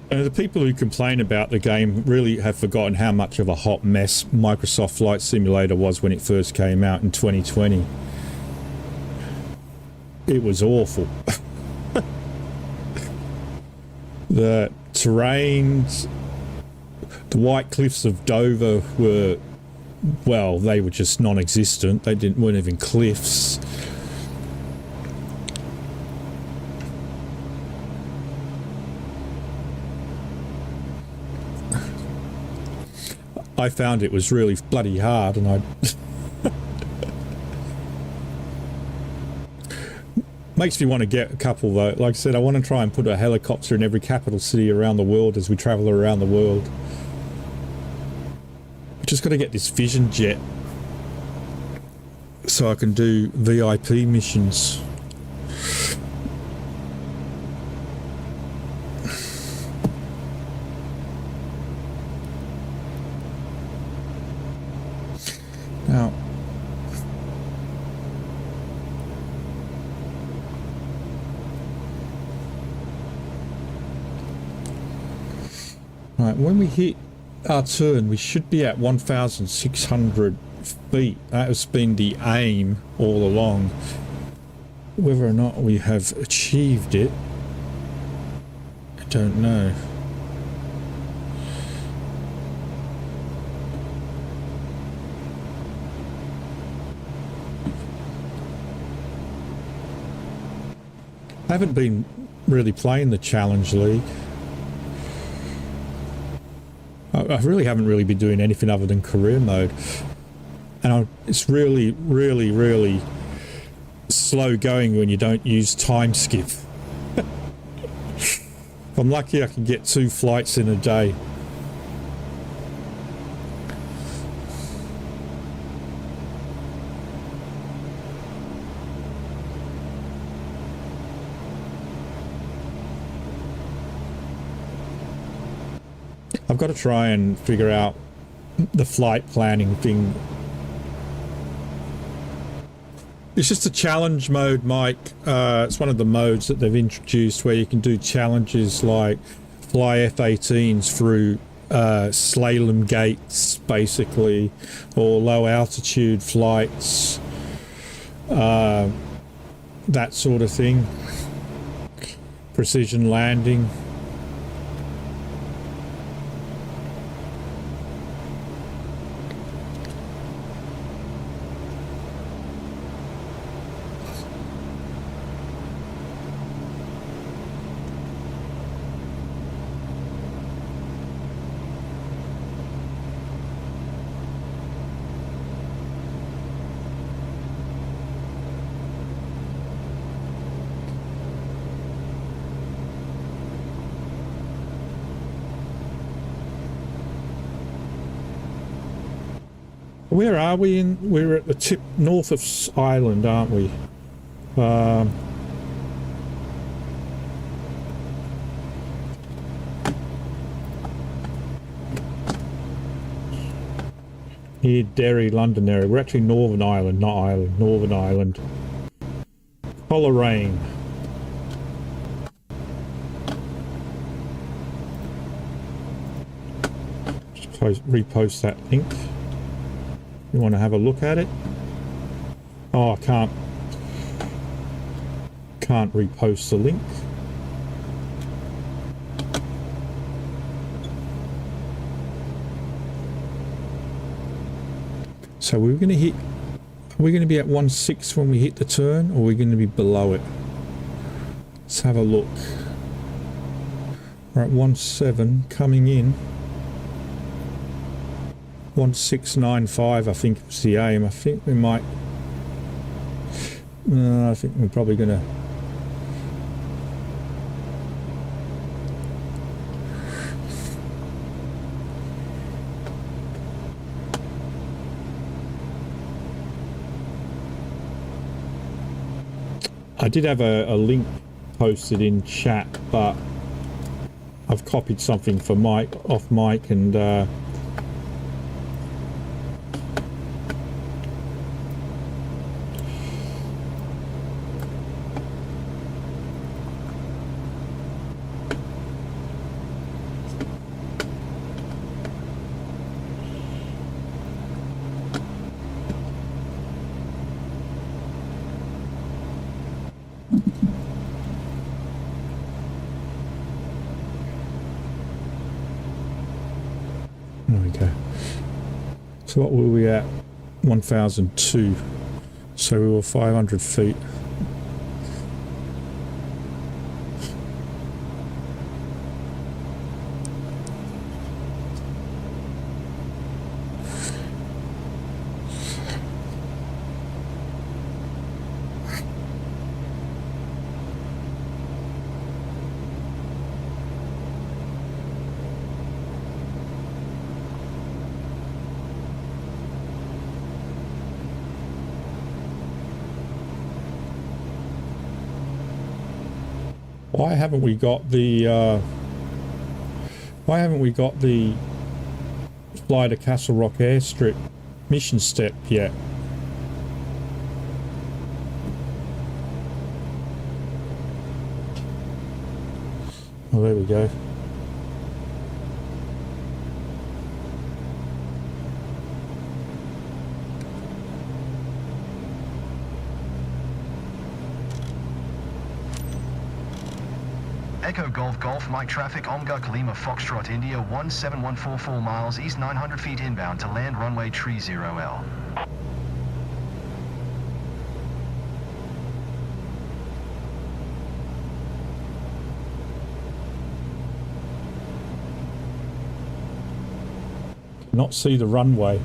The people who complain about the game really have forgotten how much of a hot mess Microsoft Flight Simulator was when it first came out in 2020. It was awful. The terrains, the White Cliffs of Dover were, well, they were just non-existent. They weren't even cliffs. I found it was really bloody hard, and makes me want to get a couple though. Like I said, I want to try and put a helicopter in every capital city around the world as we travel around the world. Just got to get this Vision Jet so I can do VIP missions. Now, right, when we hit our turn, we should be at 1,600 feet. That has been the aim all along. Whether or not we have achieved it, I don't know. I haven't been really playing the Challenge League. I really haven't really been doing anything other than career mode. And it's really, really, really slow going when you don't use time skip. If I'm lucky, I can get 2 flights in a day. I've got to try and figure out the flight planning thing. It's just a challenge mode, Mike. It's one of the modes that they've introduced where you can do challenges like fly F-18s through slalom gates, basically, or low altitude flights, that sort of thing. Precision landing. Where are we in? We're at the tip north of Ireland, aren't we? Here, Derry, London area. We're actually Northern Ireland, not Ireland. Northern Ireland. Coleraine. repost that link. You want to have a look at it? Oh, I can't repost the link. So we're going to be at 1.6 when we hit the turn, or we're going to be below it. Let's have a look. We're at 1.7 coming in. 1.695 I think was the aim. I think we might... I think we're probably going to... I did have a link posted in chat, but I've copied something for Mike off Mike, and there we go. So what were we at? 1002. So we were 500 feet. Why haven't we got the Fly to Castle Rock airstrip mission step yet? Oh, there we go. Echo Golf Golf, Mike traffic, Omguk Lima Foxtrot India 17144 miles east 900 feet inbound to land runway 30L. Not see the runway.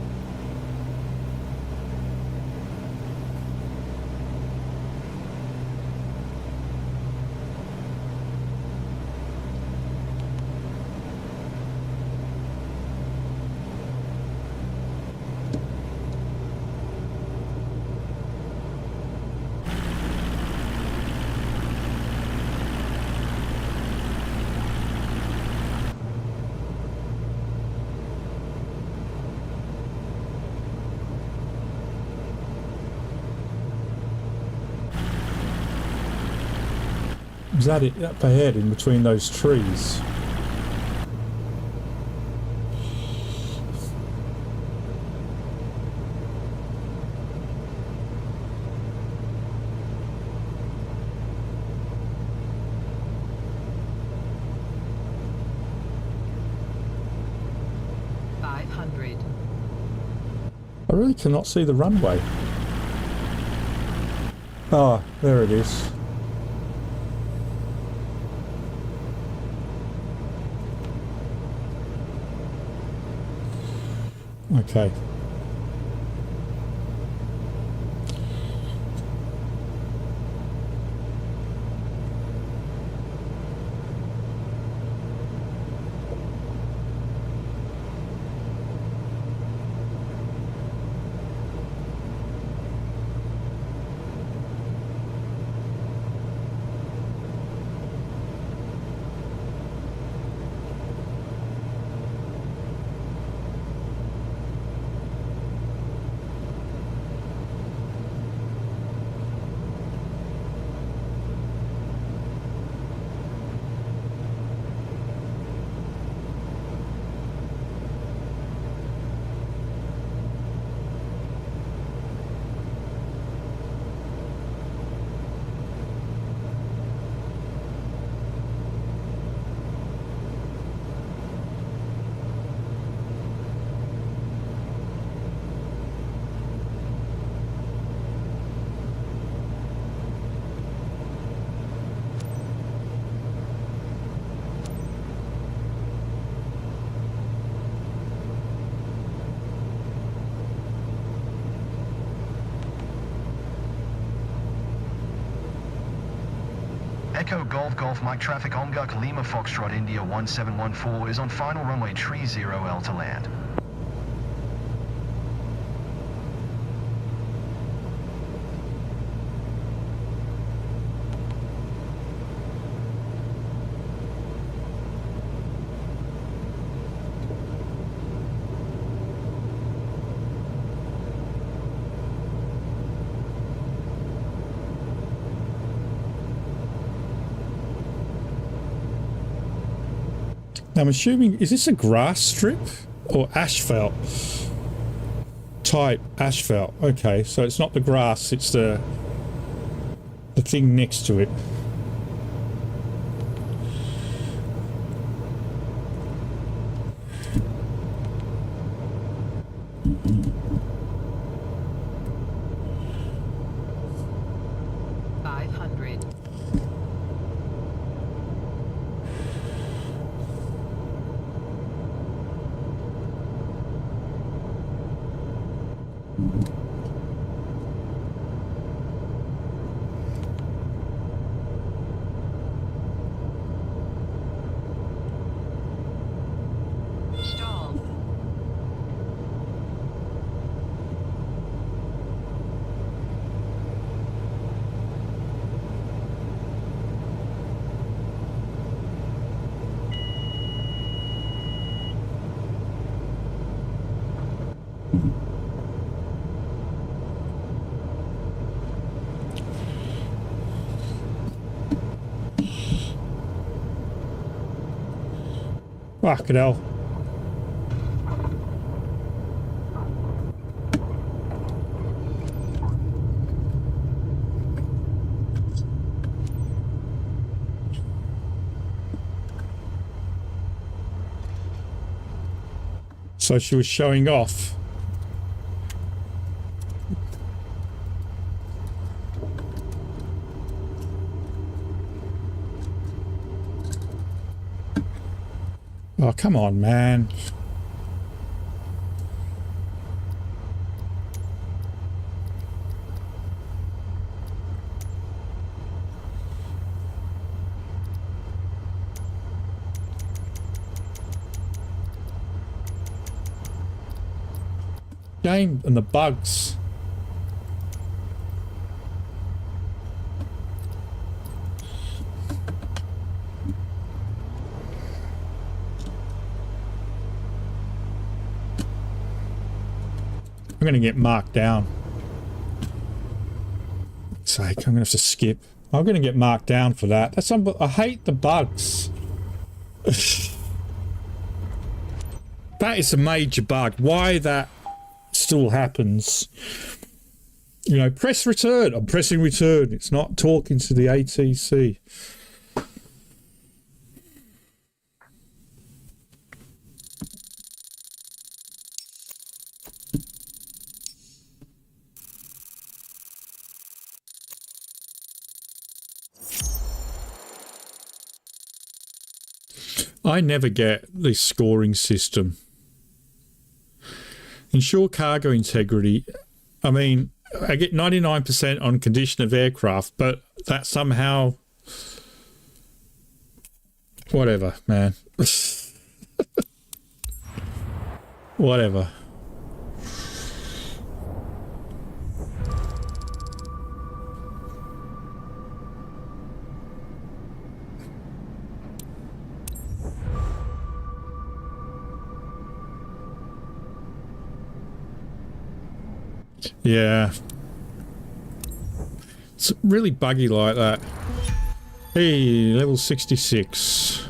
Is that it up ahead in between those trees? I really cannot see the runway. Ah, there it is. Okay. Echo Golf Golf Mike traffic Omguk Lima Foxtrot India 1714 is on final runway 30L to land. I'm assuming, is this a grass strip or asphalt? Type asphalt. Okay, so it's not the grass, it's the thing next to it. Fucking hell. So she was showing off. Oh, come on, man. Game and the bugs. I'm going to get marked down. Sake, I'm going to have to skip. I'm going to get marked down for that. That's I hate the bugs. That is a major bug. Why that still happens? You know, press return. I'm pressing return. It's not talking to the ATC. I never get this scoring system. Ensure cargo integrity. I mean, I get 99% on condition of aircraft, but that somehow... Whatever, man. Whatever. Yeah. It's really buggy like that. Hey, level 66.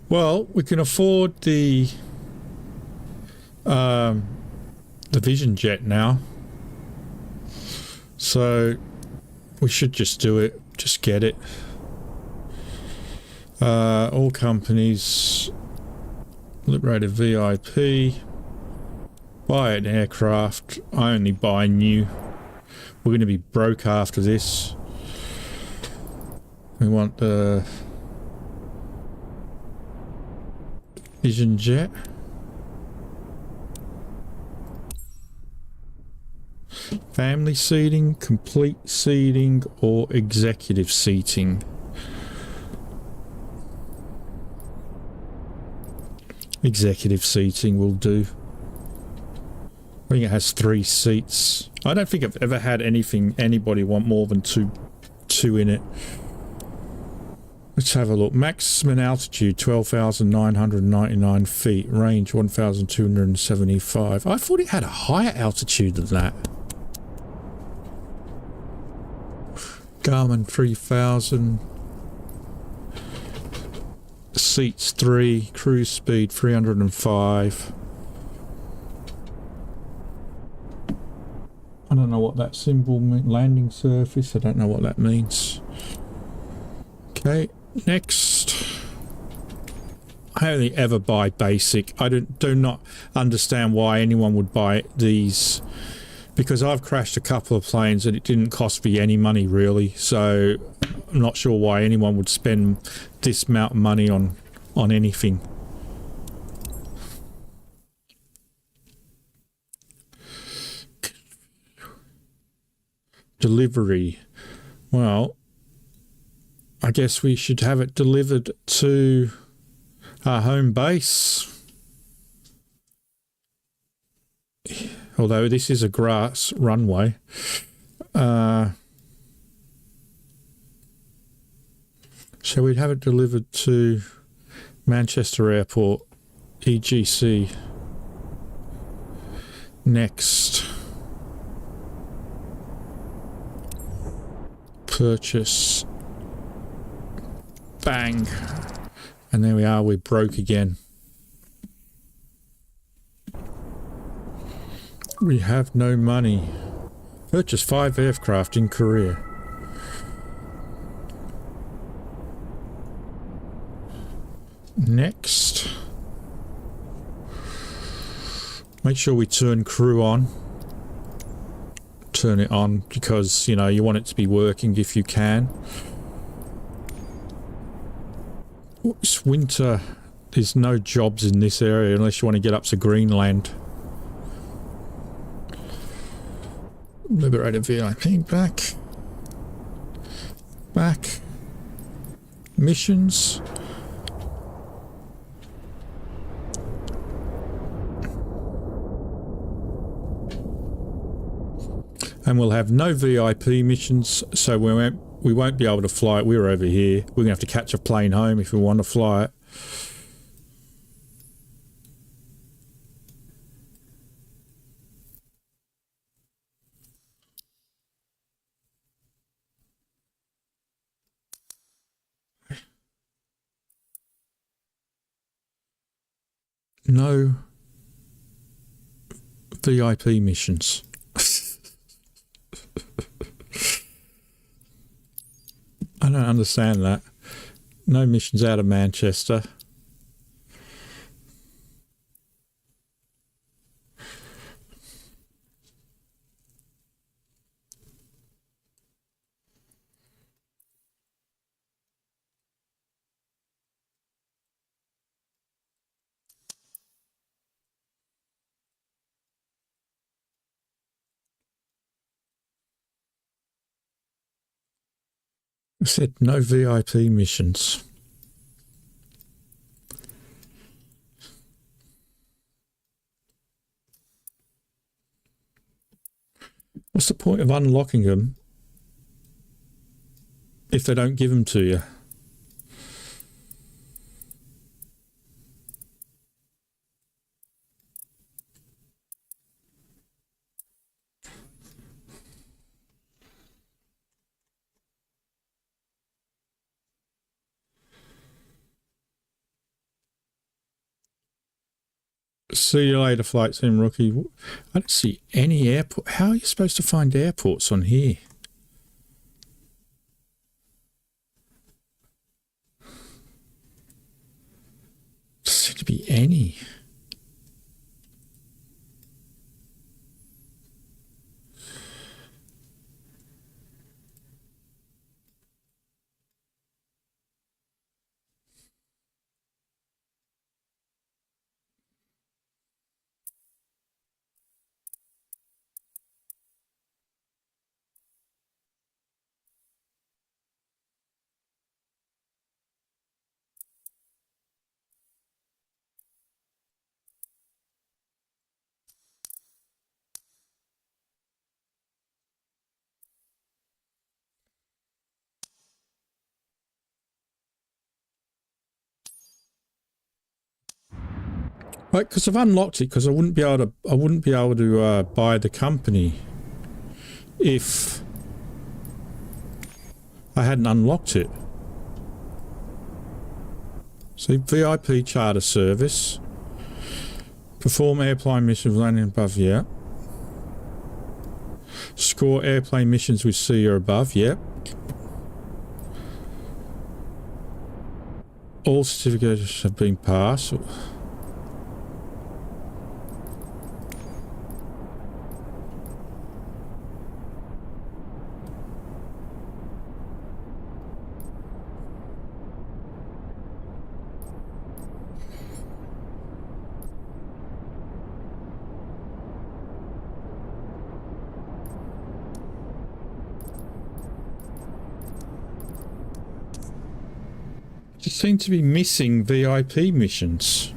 Well, we can afford the Vision Jet now. So we should just do it. Just get it. All companies... Liberated VIP. Buy an aircraft. I only buy new. We're going to be broke after this. We want the Vision Jet. Family seating, complete seating, or executive seating? Executive seating will do. I think it has 3 seats. I don't think I've ever had anybody want more than two in it. Let's have a look. Maximum altitude 12,999 feet. Range 1,275. I thought it had a higher altitude than that. Garmin 3000. Seats 3. Cruise speed 305. I don't know what that symbol means. Landing surface. I don't know what that means. Okay, next. I only ever buy basic. I do not understand why anyone would buy these, because I've crashed a couple of planes and it didn't cost me any money really, so I'm not sure why anyone would spend this amount of money on anything. Delivery. Well, I guess we should have it delivered to our home base. Although this is a grass runway. So we'd have it delivered to Manchester Airport, EGC. Next. Purchase. Bang. And there we are, we're broke again. We have no money. Purchase 5 aircraft in Korea. Next. Make sure we turn crew on. Turn it on because, you know, you want it to be working if you can. It's winter. There's no jobs in this area unless you want to get up to Greenland. Liberated VIP. Back. Back. Missions. And we'll have no VIP missions, so we won't be able to fly it. We're over here. We're going to have to catch a plane home if we want to fly it. No VIP missions. I don't understand that. No missions out of Manchester. I said no VIP missions. What's the point of unlocking them if they don't give them to you? See you later, Flight Sim Rookie. I don't see any airport. How are you supposed to find airports on here? Doesn't seem to be any. Right, because I've unlocked it because I wouldn't be able to buy the company if I hadn't unlocked it. See, VIP charter service. Perform airplane missions landing above, yeah. Score airplane missions with C or above, yep. All certificates have been passed. Just seem to be missing VIP missions.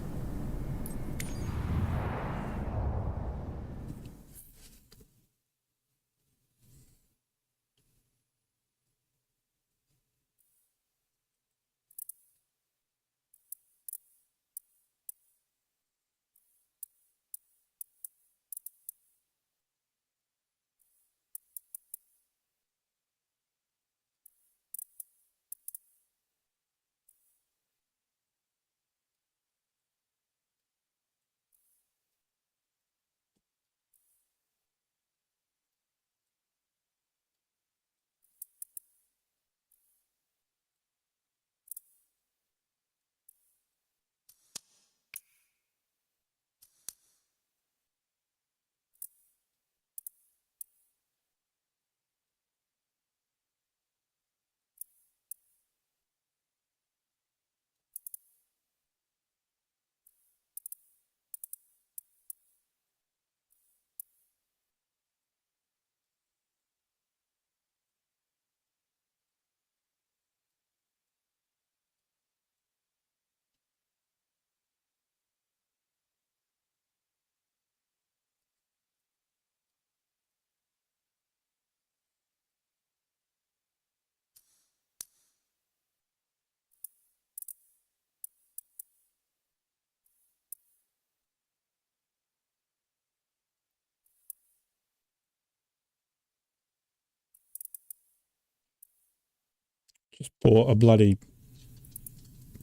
Just bought a bloody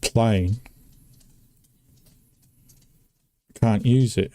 plane. Can't use it.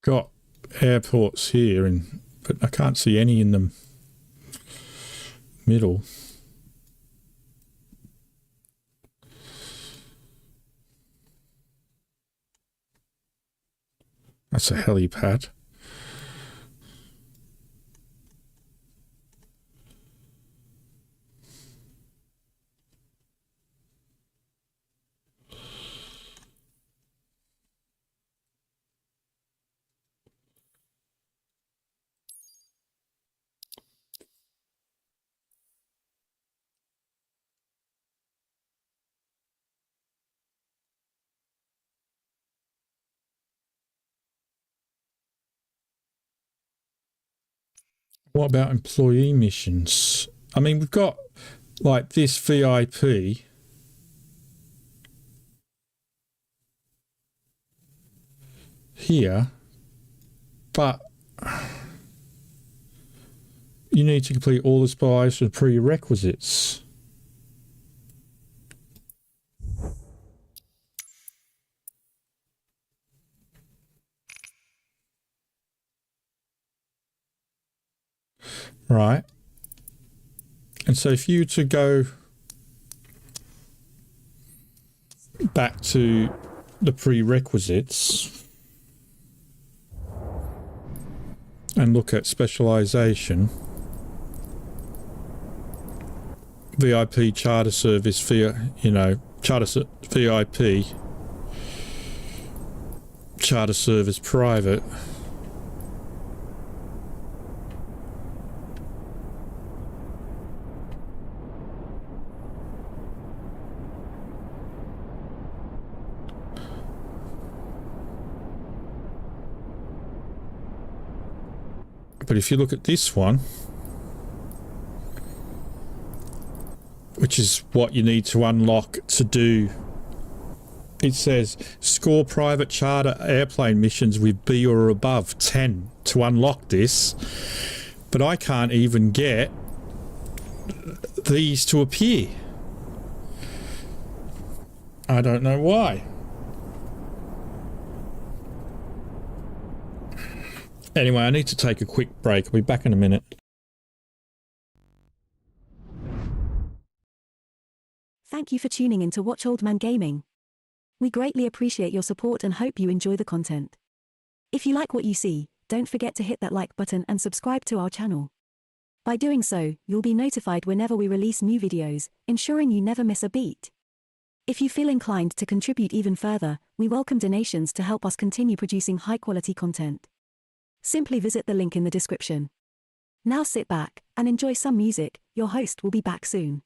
Got airports here, but I can't see any in the middle. That's a helipad. What about employee missions? I mean, we've got like this VIP here, but you need to complete all the spies and prerequisites. right? And so if you to go back to the prerequisites and look at specialization, VIP charter service, VIP charter service private. But if you look at this one, which is what you need to unlock to do, it says score private charter airplane missions with B or above 10 to unlock this. But I can't even get these to appear. I don't know why. Anyway, I need to take a quick break. I'll be back in a minute. Thank you for tuning in to Watch Old Man Gaming. We greatly appreciate your support and hope you enjoy the content. If you like what you see, don't forget to hit that like button and subscribe to our channel. By doing so, you'll be notified whenever we release new videos, ensuring you never miss a beat. If you feel inclined to contribute even further, we welcome donations to help us continue producing high-quality content. Simply visit the link in the description. Now sit back and enjoy some music. Your host will be back soon.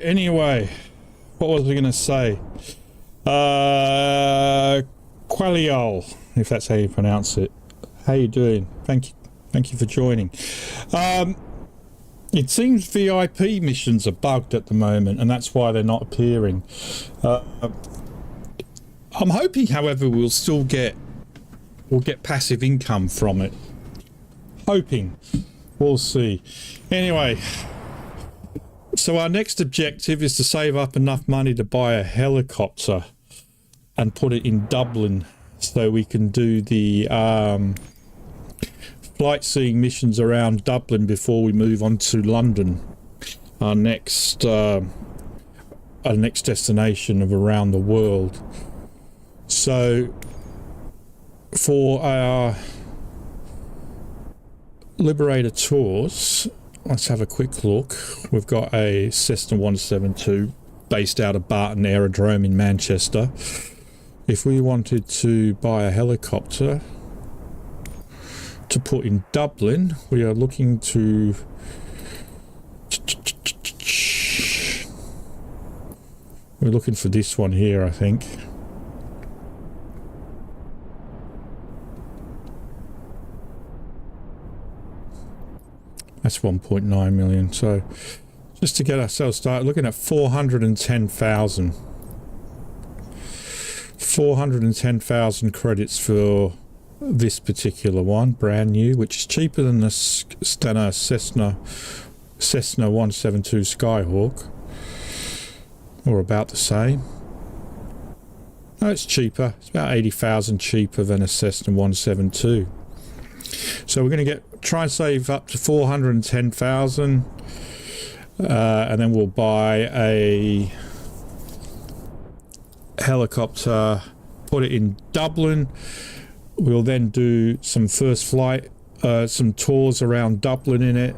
anyway, what was I going to say? Qualiol, if that's how you pronounce it. How you doing? Thank you for joining. It seems VIP missions are bugged at the moment, and that's why they're not appearing. I'm hoping, however, we'll get passive income from it. Hoping. We'll see. Anyway, so our next objective is to save up enough money to buy a helicopter and put it in Dublin so we can do the flight seeing missions around Dublin before we move on to London, our next destination of around the world. So for our Liberator tours, let's have a quick look. We've got a Cessna 172 based out of Barton Aerodrome in Manchester. If we wanted to buy a helicopter to put in Dublin, we are looking to we're looking for this one here, I think. That's 1.9 million. So just to get ourselves started, looking at 410,000. 410,000 credits for this particular one, brand new, which is cheaper than the Cessna 172 Skyhawk, or about the same. No, it's cheaper. It's about 80,000 cheaper than a Cessna 172. So we're going to try and save up to 410,000, and then we'll buy a helicopter, put it in Dublin. We'll then do some first flight, some tours around Dublin in it,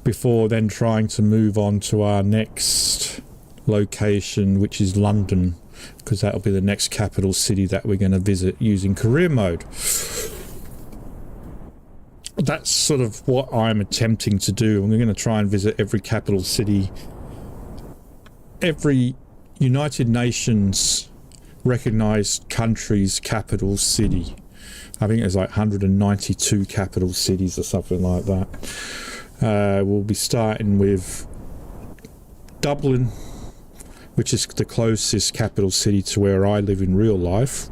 before then trying to move on to our next location, which is London, because that'll be the next capital city that we're going to visit using career mode. That's sort of what I'm attempting to do. We're going to try and visit every capital city, every United Nations recognized country's capital city. I think there's like 192 capital cities or something like that. We'll be starting with Dublin, which is the closest capital city to where I live in real life.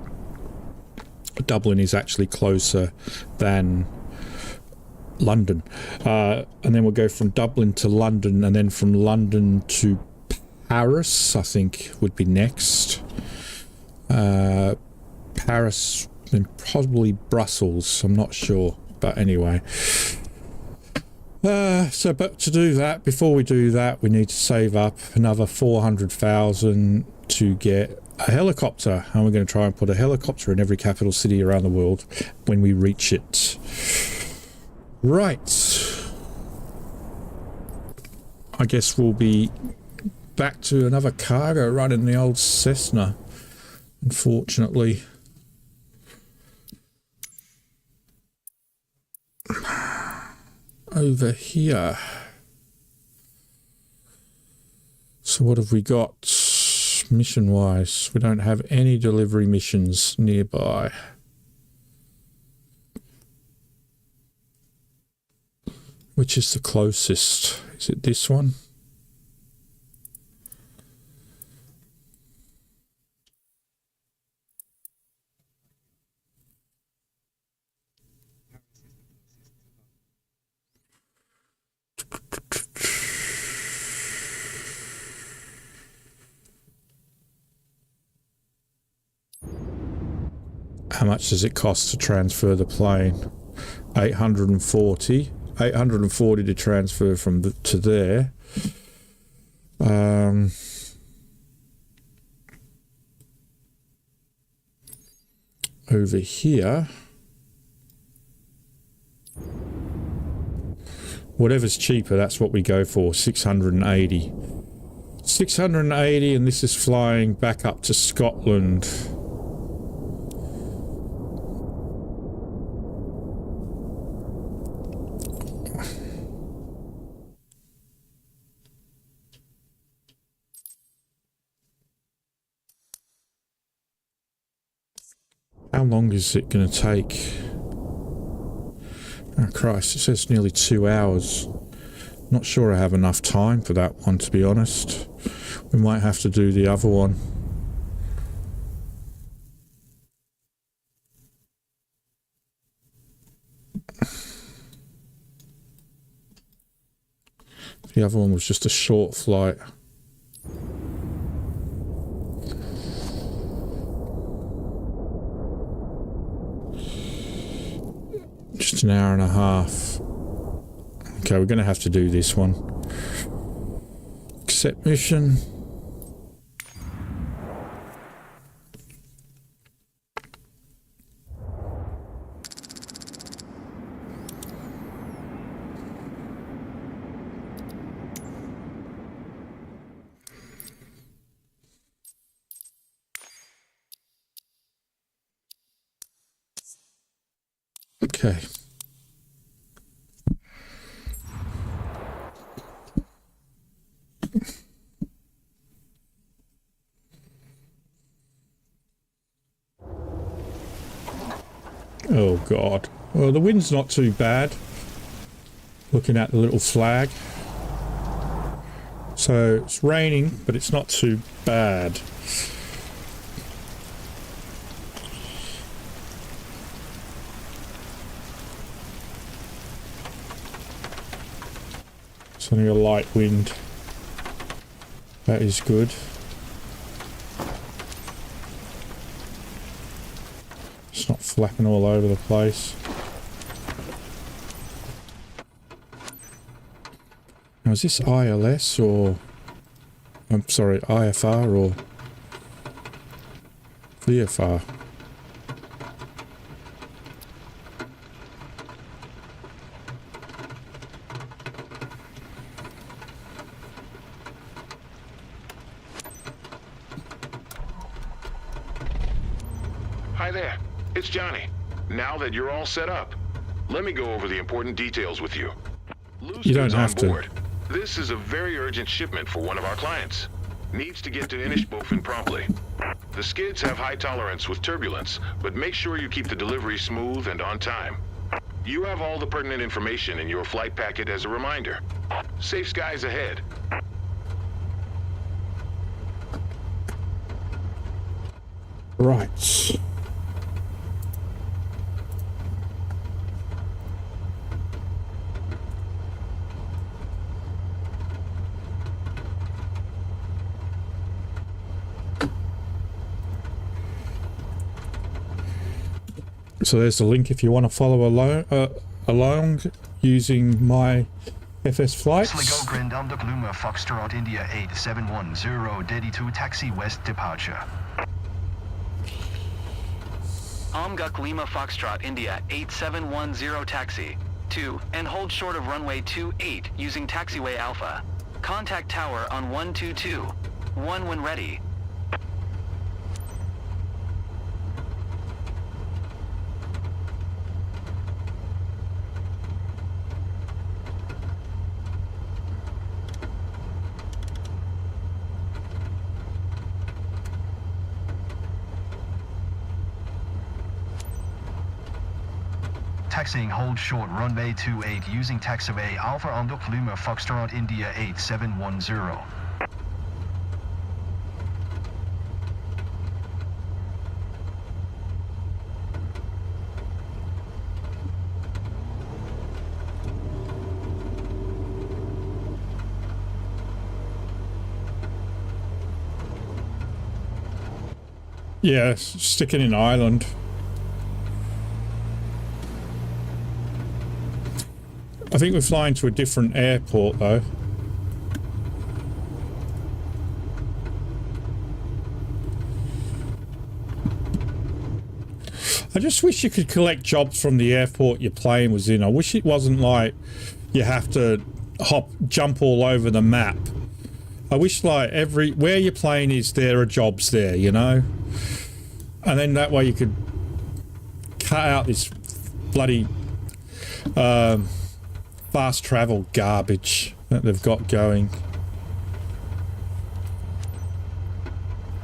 Dublin is actually closer than London. And then we'll go from Dublin to London, and then from London to Paris, I think, would be next. Paris and probably Brussels, I'm not sure. But anyway. But to do that, before we do that, we need to save up another 400,000 to get a helicopter. And we're going to try and put a helicopter in every capital city around the world when we reach it. Right. I guess we'll be back to another cargo run in the old Cessna, unfortunately. Over here. So what have we got mission wise? We don't have any delivery missions nearby. Which is the closest? Is it this one? How much does it cost to transfer the plane? 840. 840 to transfer from to there. Over here, whatever's cheaper, that's what we go for. 680. 680, and this is flying back up to Scotland. long is it going to take? Oh Christ, it says nearly 2 hours. Not sure I have enough time for that one, to be honest. We might have to do the other one. The other one was just a short flight. Just an hour and a half. Okay, we're going to have to do this one. Accept mission. Okay. Oh God. Well, the wind's not too bad. Looking at the little flag. So it's raining, but it's not too bad. It's only a light wind. That is good. It's not flapping all over the place. Now is this ILS or... I'm sorry, IFR or... VFR? Hi there, it's Johnny. Now that you're all set up, let me go over the important details with you. Loose You don't goods have on to. board. This is a very urgent shipment for one of our clients. Needs to get to Inishbofin promptly. The skids have high tolerance with turbulence, but make sure you keep the delivery smooth and on time. You have all the pertinent information in your flight packet as a reminder. Safe skies ahead. Right. So there's the link if you want to follow along using my FS flights. Sligo Grand Amdok Luma Foxtrot India 8710 Dedi 2 taxi west departure. Amguk Lima Foxtrot India 8710 taxi 2 and hold short of runway 28 using taxiway Alpha. Contact tower on 122. 1 when ready. Taxiing hold short runway 28 using taxiway Alpha Amdok Lima Foxtrot India 8710. Yeah, sticking in Ireland. I think we're flying to a different airport though. I just wish you could collect jobs from the airport your plane was in. I wish it wasn't like you have to jump all over the map. I wish like where your plane is, there are jobs there, you know? And then that way you could cut out this bloody fast travel garbage that they've got going.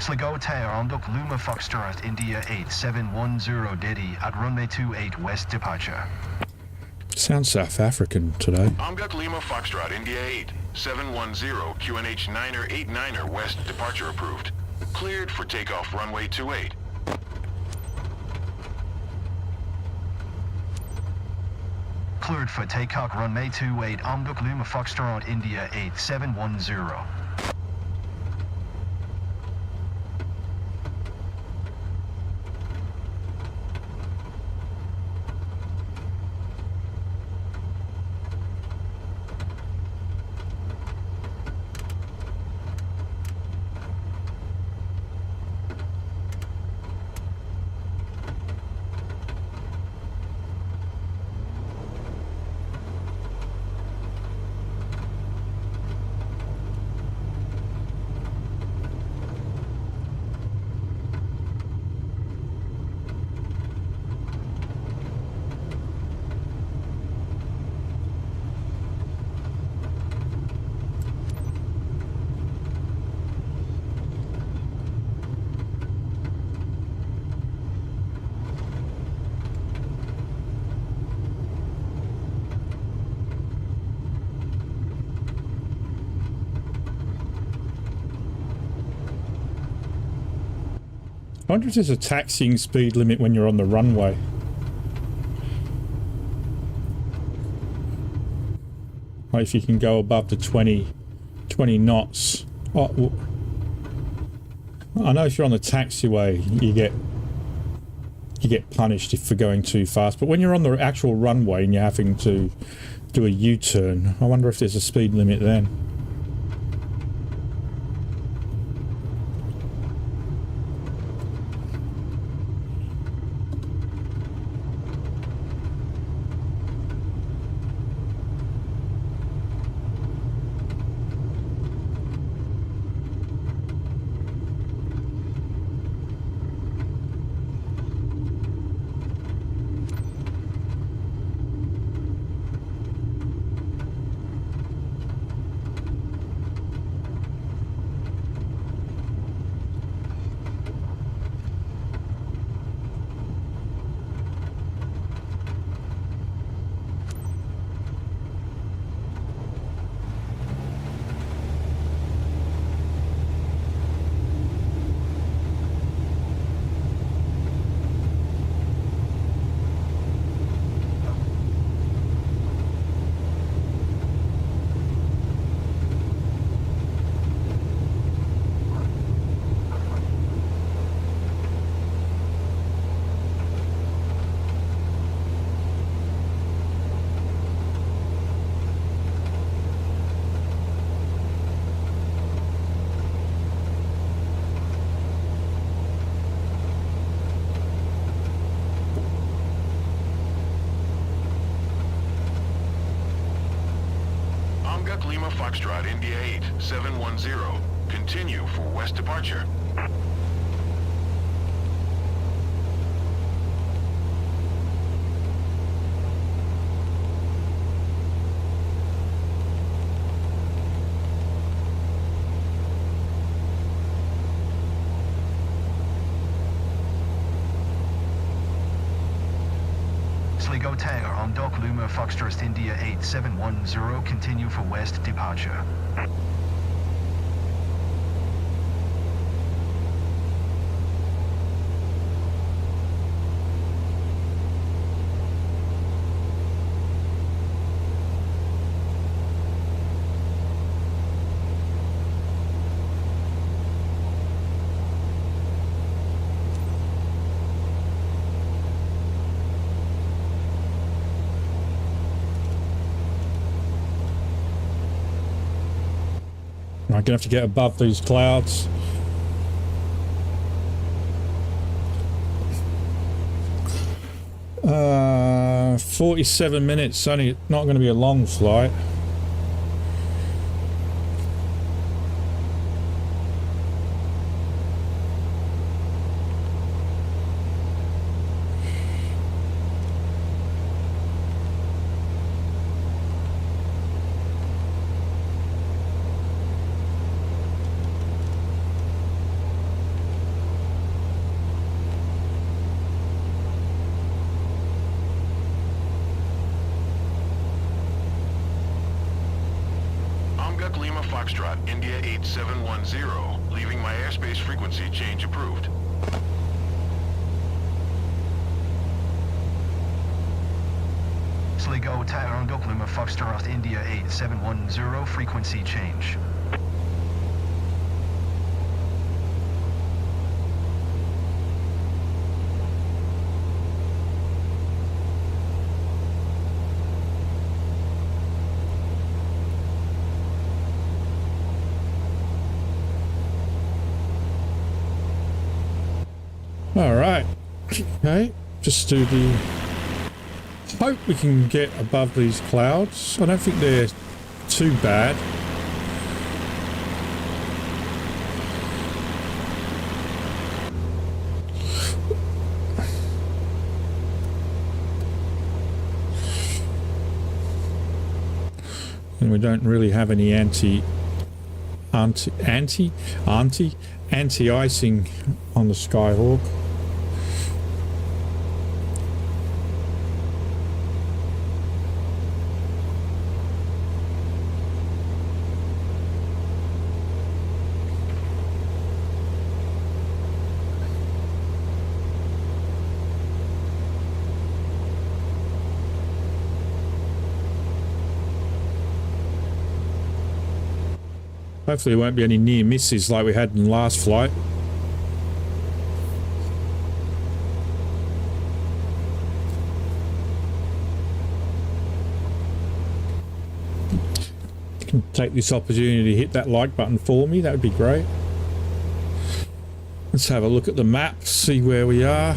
Sligo Tower on Duck Luma Foxtrot India 8710 Deddy at runway 28 west departure. Sounds South African today. Omguk Lima Foxtrot India 8710 QNH 9er 89er west departure approved. Cleared for takeoff runway 28. Cleared for takeoff runway 28 Omduk Luma Foxtrot India 8710. I wonder if there's a taxiing speed limit when you're on the runway. Like if you can go above the 20 knots. Oh, well, I know if you're on the taxiway, you get punished for going too fast. But when you're on the actual runway and you're having to do a U-turn, I wonder if there's a speed limit then. Lima Foxtrot India 8710. Continue for west departure. Sligo Tower on Dock Luma Foxtrot India 8710. Continue for west departure. I'm going to have to get above these clouds. Uh, 47 minutes, only not going to be a long flight. Foxtrot, India 8710, leaving my airspace frequency change approved. Sligo Tower on Lima Foxtrot, India 8710, frequency change. All right. Okay. Just do the... Hope we can get above these clouds. I don't think they're too bad. And we don't really have any anti-icing on the Skyhawk. Hopefully there won't be any near misses like we had in the last flight. You can take this opportunity to hit that like button for me, that would be great. Let's have a look at the map, see where we are.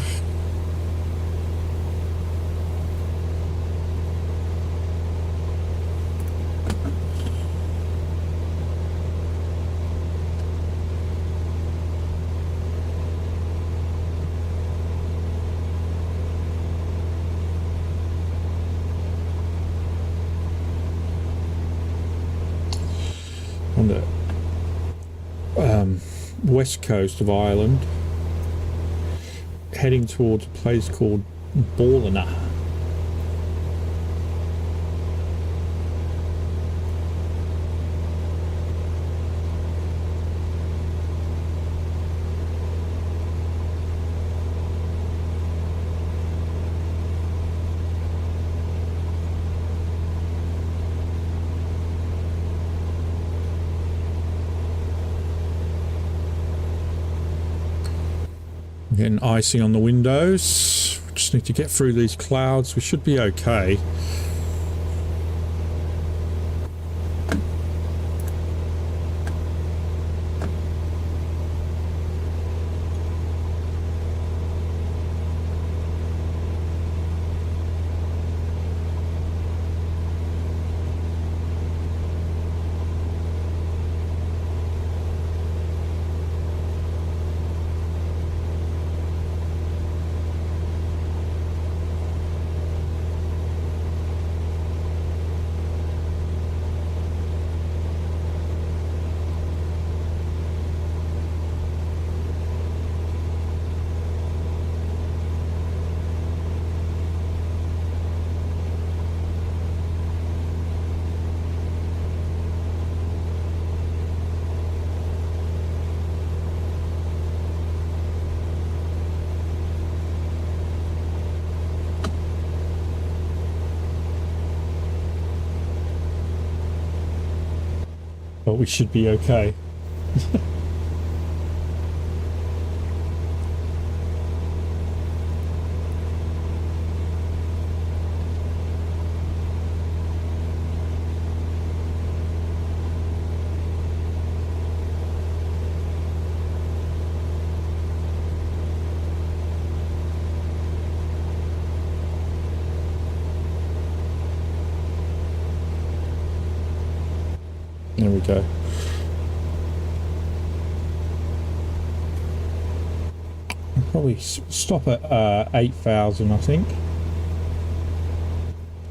On the west coast of Ireland, heading towards a place called Ballina. Getting icing on the windows. We just need to get through these clouds. We should be okay. But we should be okay. There we go. I'll probably stop at 8,000, I think.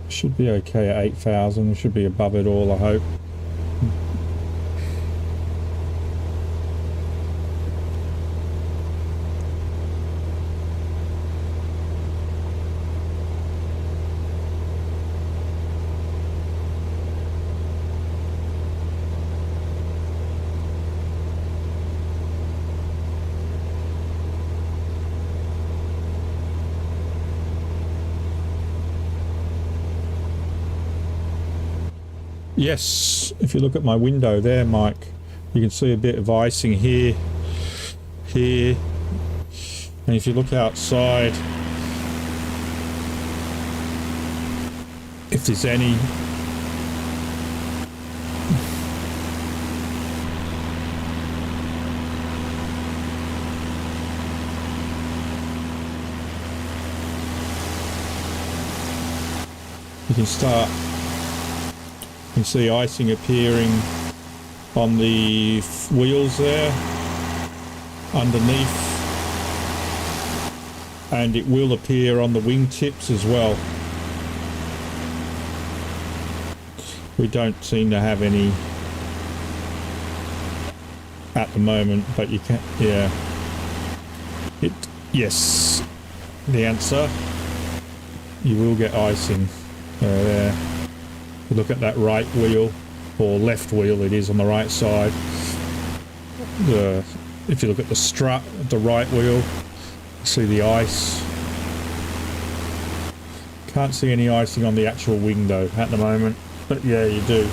Should be okay at 8,000. We should be above it all, I hope. Yes, if you look at my window there, Mike, you can see a bit of icing here, here, and if you look outside, if there's any, you can see icing appearing on the wheels there underneath, and it will appear on the wingtips as well. We don't seem to have any at the moment, but you can, yeah. Yes, the answer, you will get icing there. You look at that right wheel, or left wheel it is on the right side. If you look at the strut of the right wheel, see the ice. Can't see any icing on the actual wing though at the moment, but yeah, you do.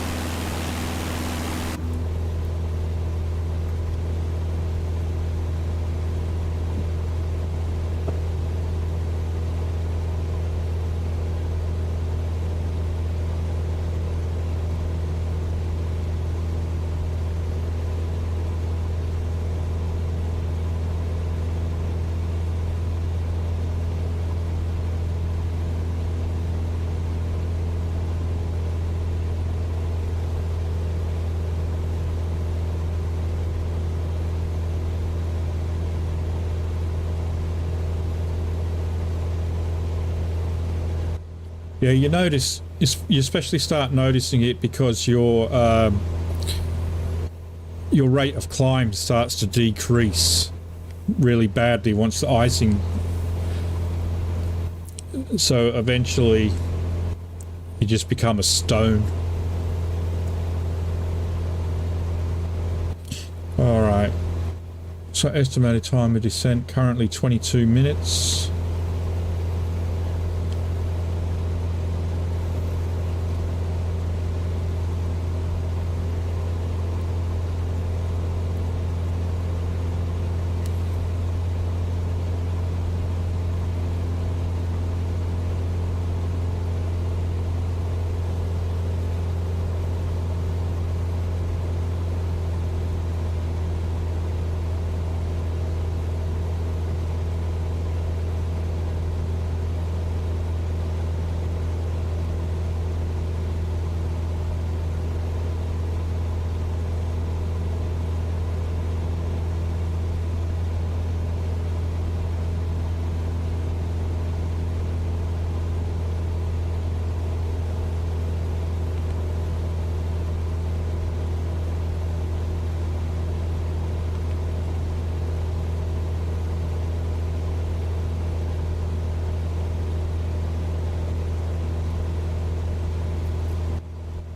Yeah, you notice, you especially start noticing it because your rate of climb starts to decrease really badly once the icing. So eventually you just become a stone. All right. So estimated time of descent currently 22 minutes.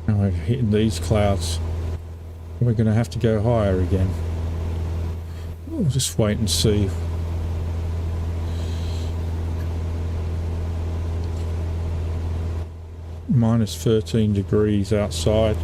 Now we're hitting these clouds. We're going to have to go higher again. We'll just wait and see. Minus 13 degrees outside.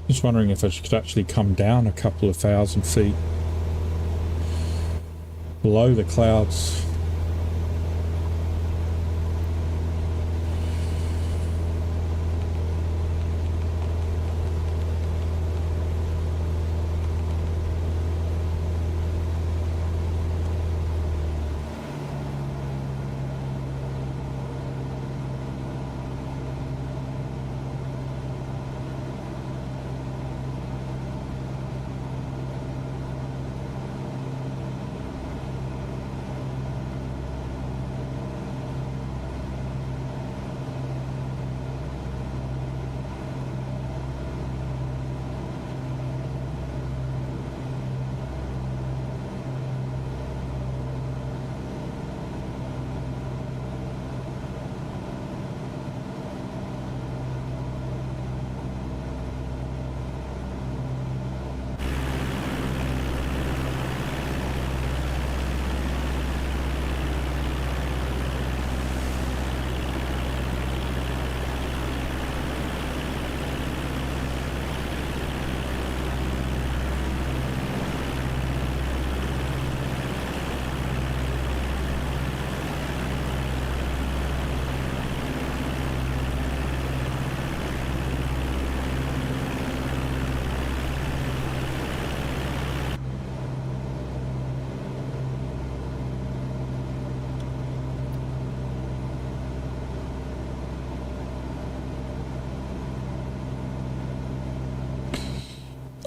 Just wondering if I could actually come down a couple of 1,000 feet below the clouds.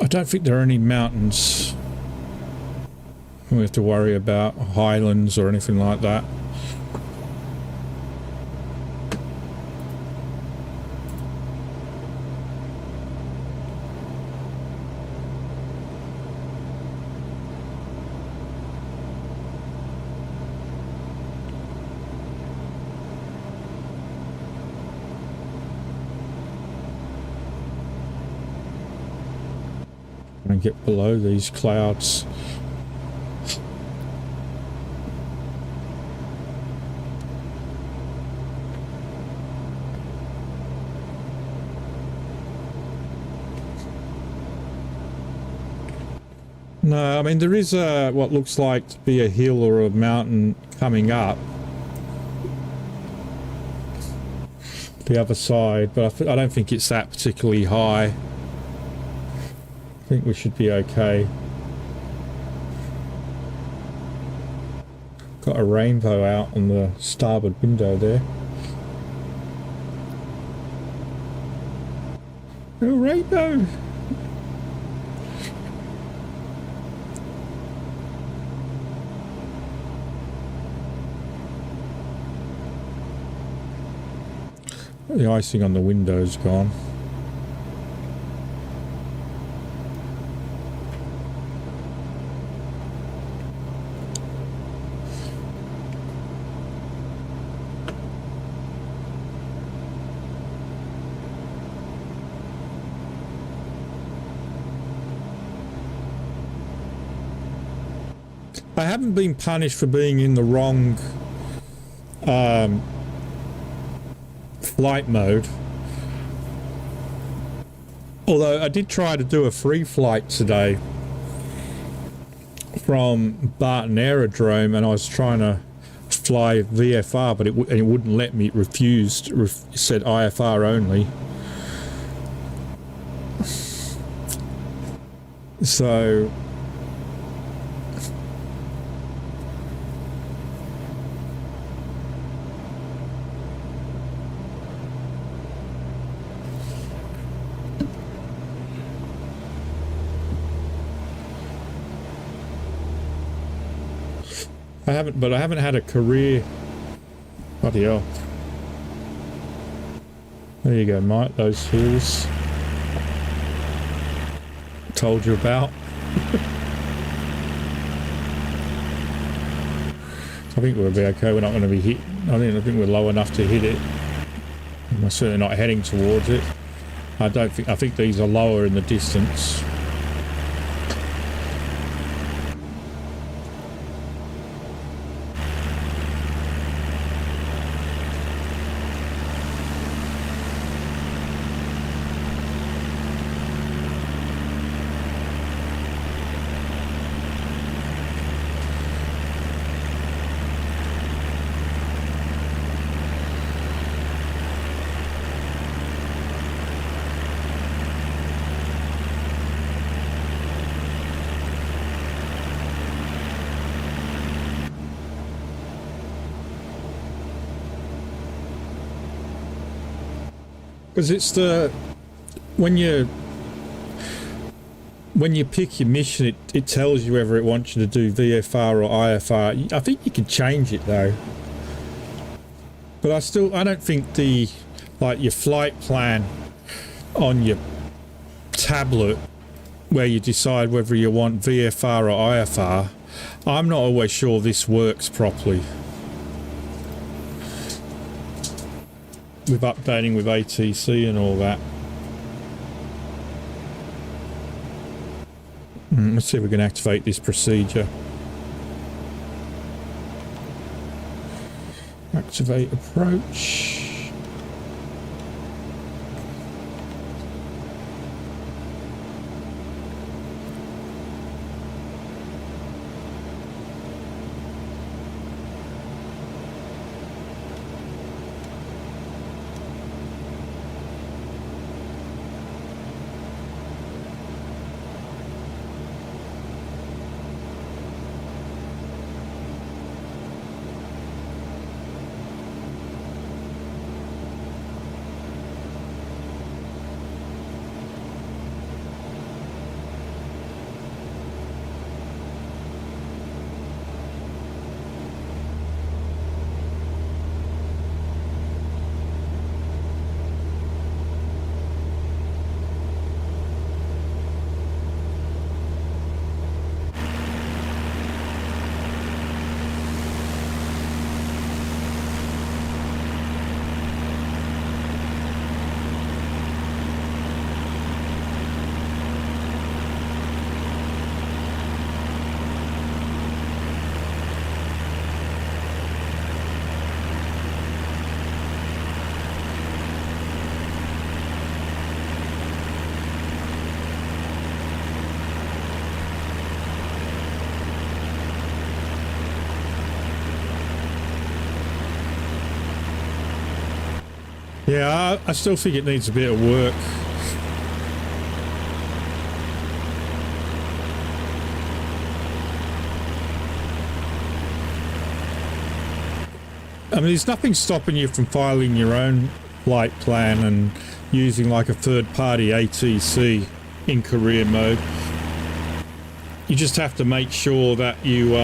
I don't think there are any mountains we have to worry about, highlands or anything like that. And get below these clouds. No, I mean there is a what looks like to be a hill or a mountain coming up the other side, but I don't think it's that particularly high. I think we should be okay. Got a rainbow out on the starboard window there. A rainbow! The icing on the window's gone. I haven't been punished for being in the wrong flight mode. Although I did try to do a free flight today from Barton Aerodrome, and I was trying to fly VFR, but it wouldn't let me. It refused. It said IFR only. So I haven't had a career. Bloody hell. There you go, Mike, those hills. Told you about. I think we'll be okay. We're not going to be hit. I think we're low enough to hit it. We're certainly not heading towards it. I think these are lower in the distance. Because it's when you pick your mission, it tells you whether it wants you to do VFR or IFR. I think you can change it though, but I don't think your flight plan on your tablet where you decide whether you want VFR or IFR. I'm not always sure this works properly. With updating with ATC and all that. Let's see if we can activate this procedure. Activate approach. Yeah, I still think it needs a bit of work. I mean, there's nothing stopping you from filing your own flight plan and using like a third-party ATC in career mode. You just have to make sure that you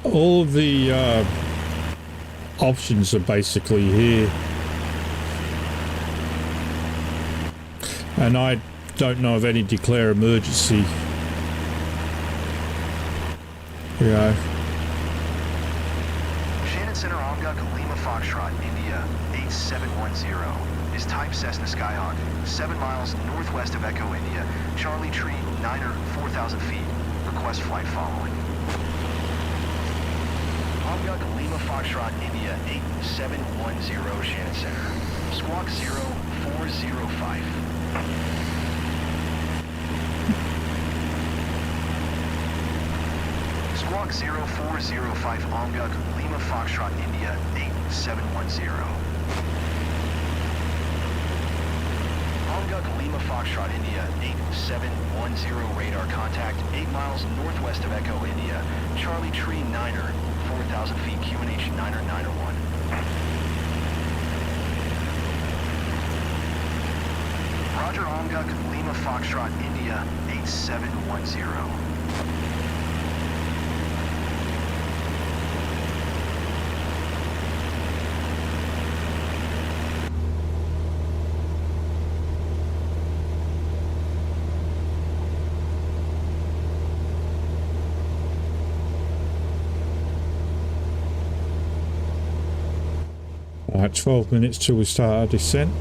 all of the options are basically here, and I don't know of any declare emergency. Yeah. Shannon Center Omguk Lima Foxtrot, India 8710 is type Cessna Skyhawk, 7 miles northwest of Echo, India. Charlie Tree, Niner, 4,000 feet. Request flight following. Omguk Lima Foxtrot, India 8710 Shannon Center. Squawk 0405. Squawk 0405 Omguk Lima Foxtrot, India 8710. Omguk Lima Foxtrot, India 8710 radar contact 8 miles northwest of Echo, India. Charlie Tree Niner, 4,000 feet, QNH Niner 901. Roger, Omguk Lima Foxtrot, India 8710. Right, 12 minutes till we start our descent.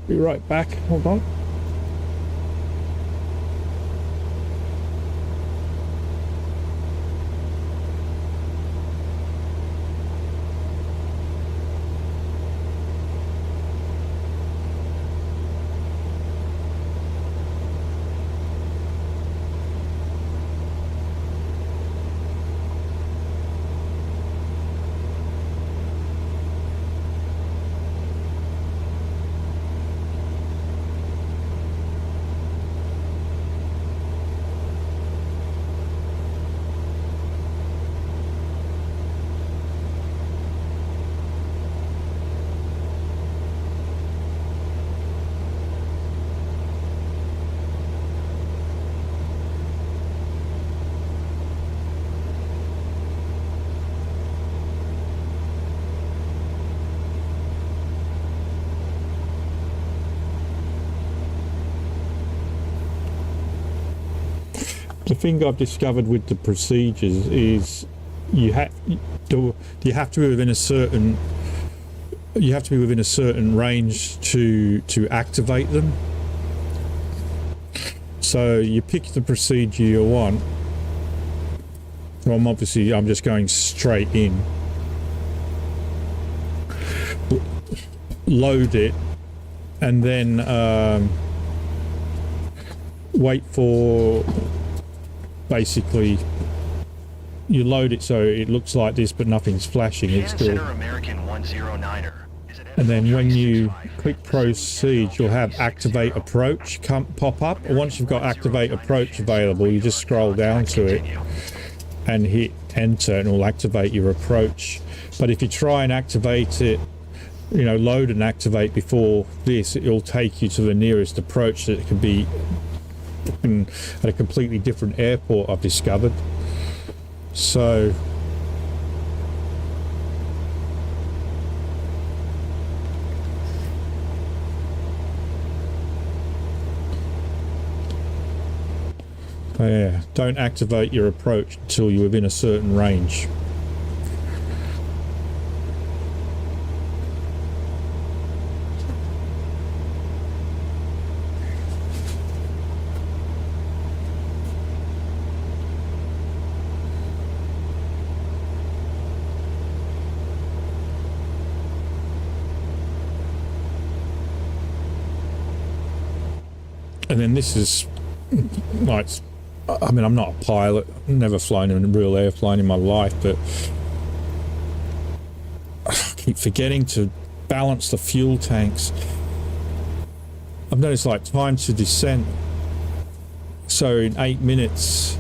Be right back. Hold on. The thing I've discovered with the procedures is you have to be within a certain range to activate them. So you pick the procedure you want. Well, I'm just going straight in. Load it, and then wait for, basically, you load it so it looks like this, but nothing's flashing. It's Shannon still. Center American 109er. Is it And then when you 365? click proceed, you'll have activate approach pop up. And once you've got activate approach available, you just scroll down to it Continue. and hit enter, and it will activate your approach. But if you try and activate it, you know, load and activate before this, it'll take you to the nearest approach that could be at a completely different airport, I've discovered. So yeah, don't activate your approach until you're within a certain range. And then this is like, I mean, I'm not a pilot, I've never flown in a real airplane in my life, but I keep forgetting to balance the fuel tanks. I've noticed like time to descent. So in 8 minutes,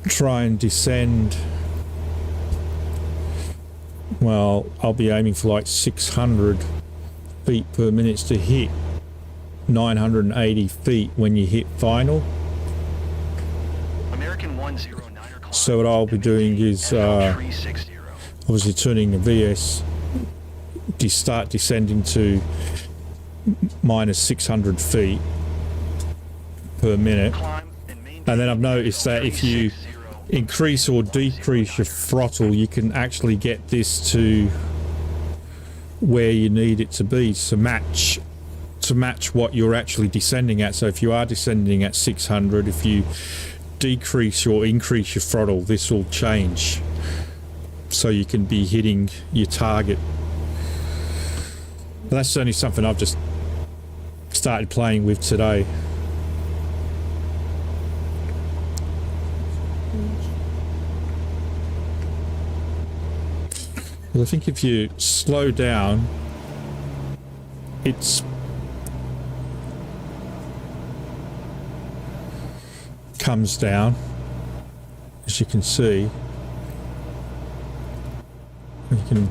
try and descend. Well, I'll be aiming for like 600 feet per minute to hit 980 feet when you hit final. American 109er climb. So what I'll be doing is 360. obviously turning the VS, start descending to minus 600 feet per minute. Climb and maintain And then I've noticed that if you 360. increase or decrease your throttle, you can actually get this to where you need it to be to match what you're actually descending at. So if you are descending at 600, if you decrease or increase your throttle, this will change, so you can be hitting your target. But that's only something I've just started playing with today. Well, I think if you slow down, it's comes down, as you can see. You can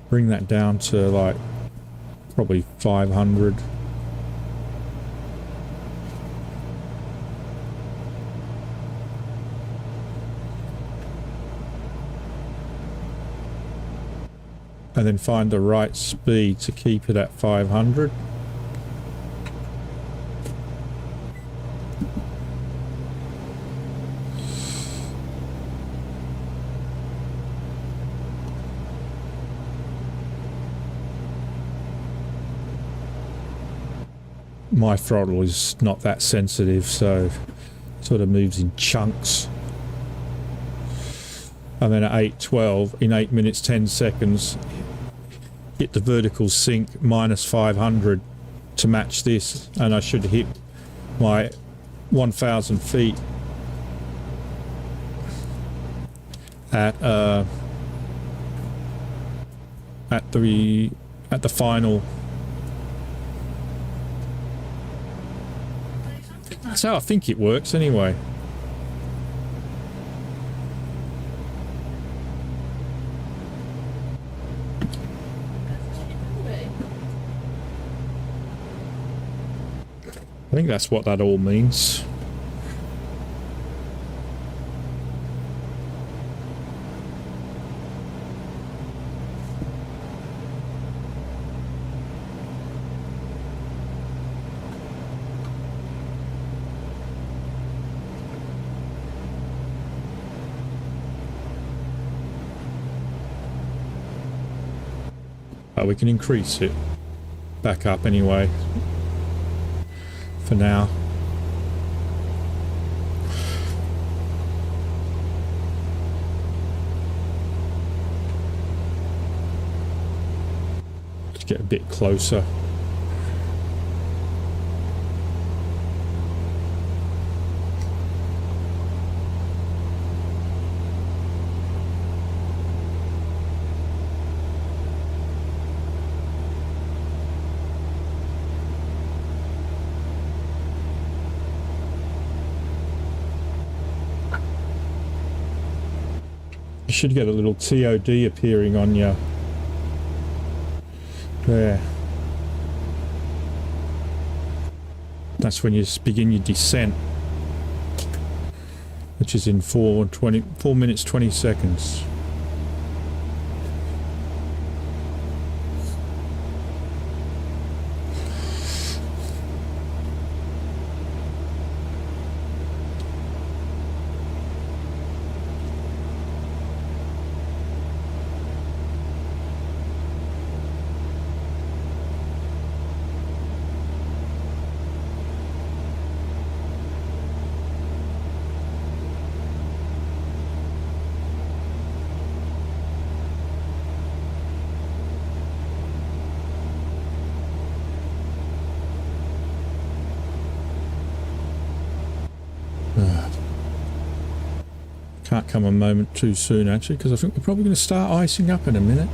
bring that down to like probably 500. And then find the right speed to keep it at 500. My throttle is not that sensitive, so it sort of moves in chunks. And then at 8:12, in 8 minutes 10 seconds, hit the vertical sync minus 500 to match this, and I should hit my 1,000 feet at the final. That's how I think it works anyway. I think that's what that all means. We can increase it back up anyway for now. get a bit closer. You should get a little TOD appearing on you. There. That's when you begin your descent, which is in 4 minutes 20 seconds. Can't come a moment too soon, actually, because I think we're probably going to start icing up in a minute.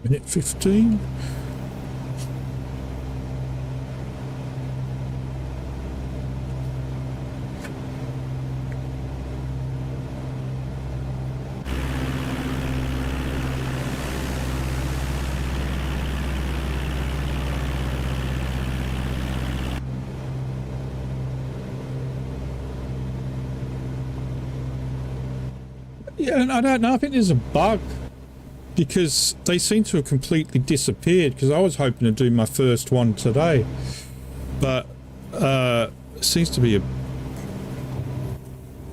Minute 15. Yeah, and I don't know. I think there's a bug because they seem to have completely disappeared. Because I was hoping to do my first one today, but seems to be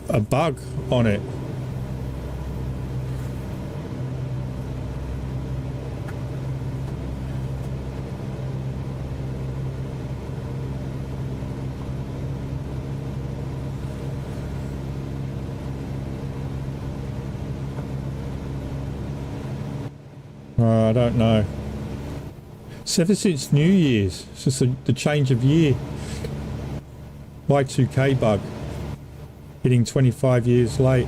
a bug on it. I don't know. It's ever since New Year's. It's just the change of year. Y2K bug. Hitting 25 years late.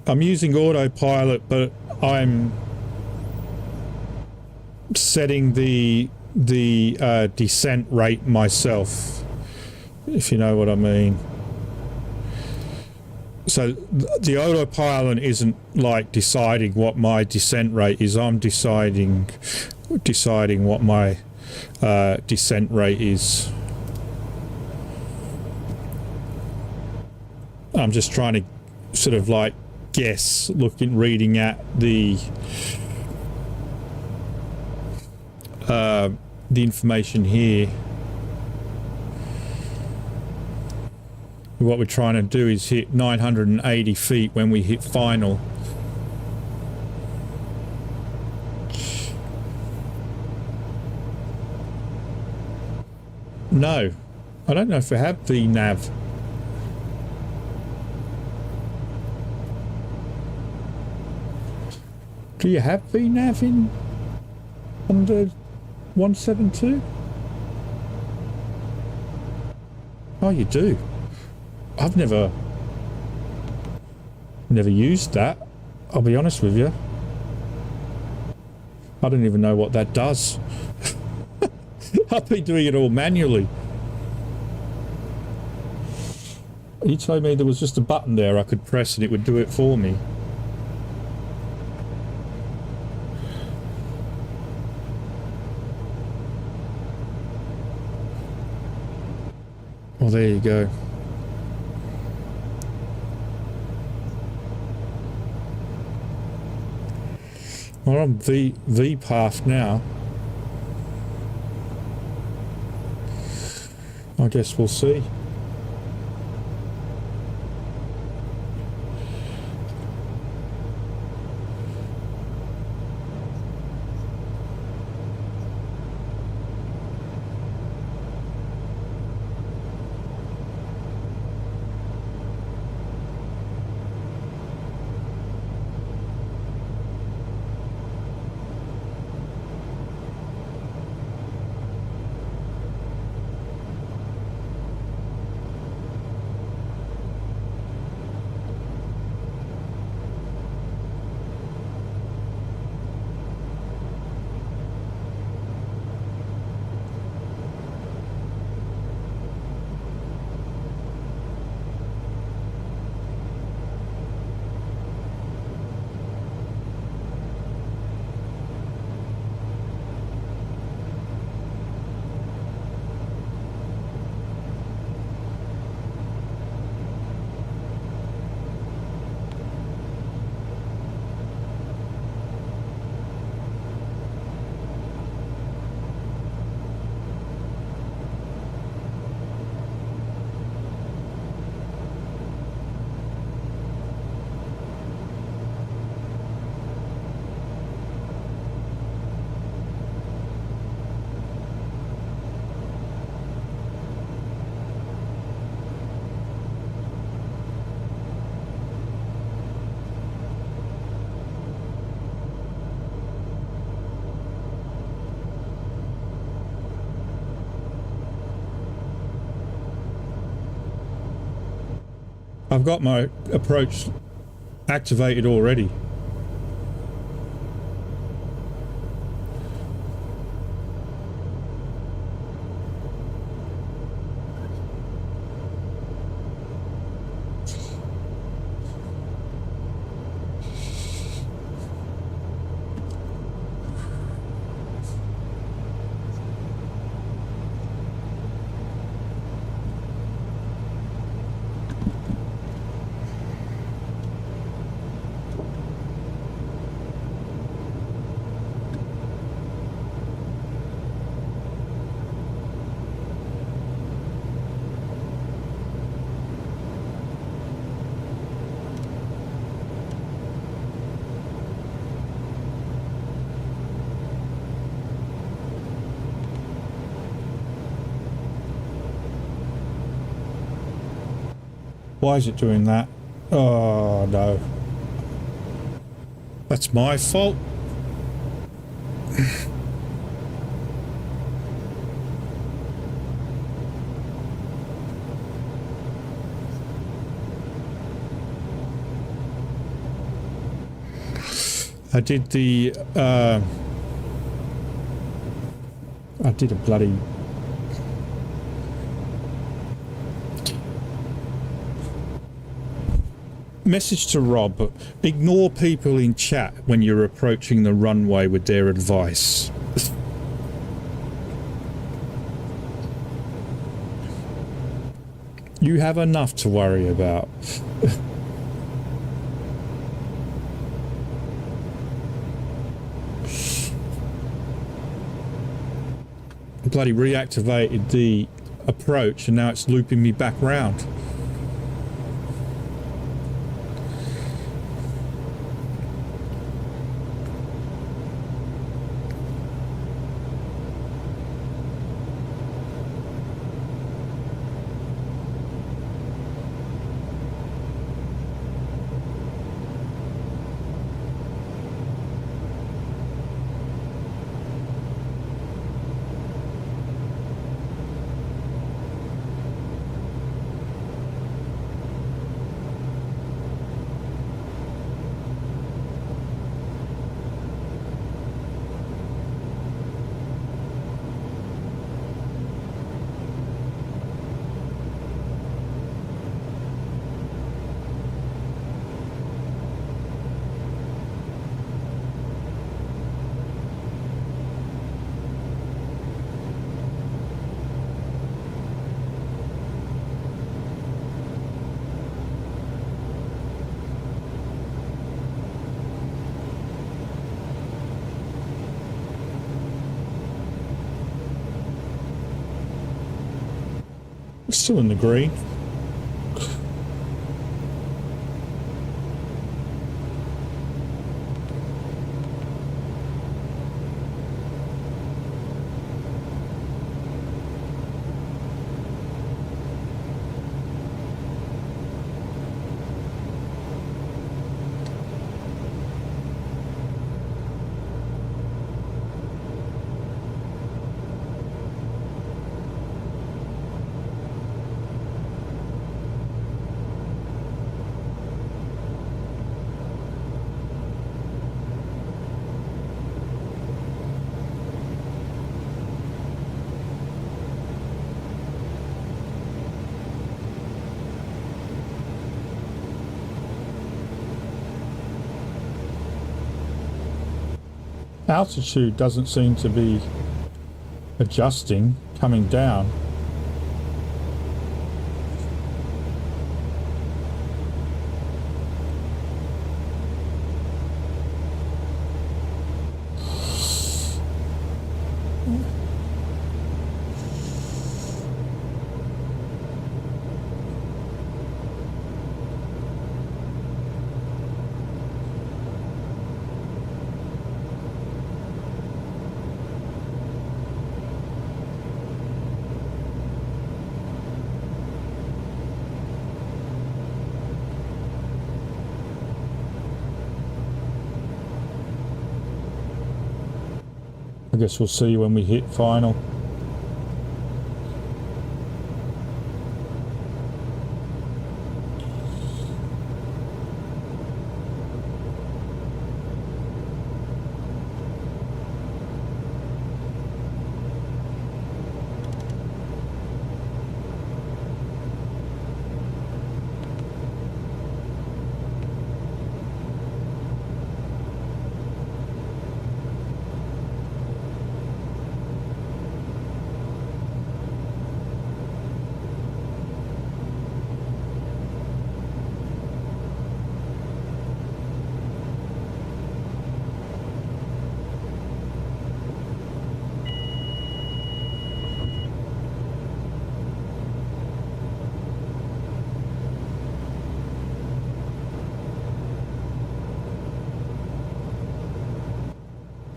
I'm using autopilot, but I'm setting the descent rate myself, if you know what I mean. So the autopilot isn't like deciding what my descent rate is. I'm deciding what my descent rate is. I'm just trying to sort of like guess, reading at the information here. What we're trying to do is hit 980 feet when we hit final. No, I don't know if we have VNav. Do you have VNav in under 172? Oh, you do. I've never used that. I'll be honest with you. I don't even know what that does. I've been doing it all manually. You told me there was just a button there I could press and it would do it for me. Well, there you go. We're on V path now. I guess we'll see. I've got my approach activated already. Why is it doing that? Oh no. That's my fault. I did a bloody message to Rob. Ignore people in chat when you're approaching the runway with their advice. You have enough to worry about. Bloody reactivated the approach and now it's looping me back round. Still in the green. Altitude doesn't seem to be adjusting, coming down. I guess we'll see when we hit final.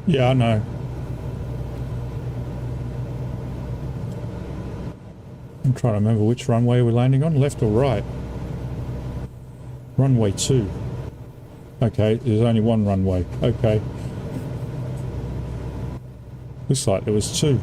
Yeah, I know. I'm trying to remember which runway we're landing on, left or right. Runway 2. Okay, there's only one runway. Okay. Looks like there was two.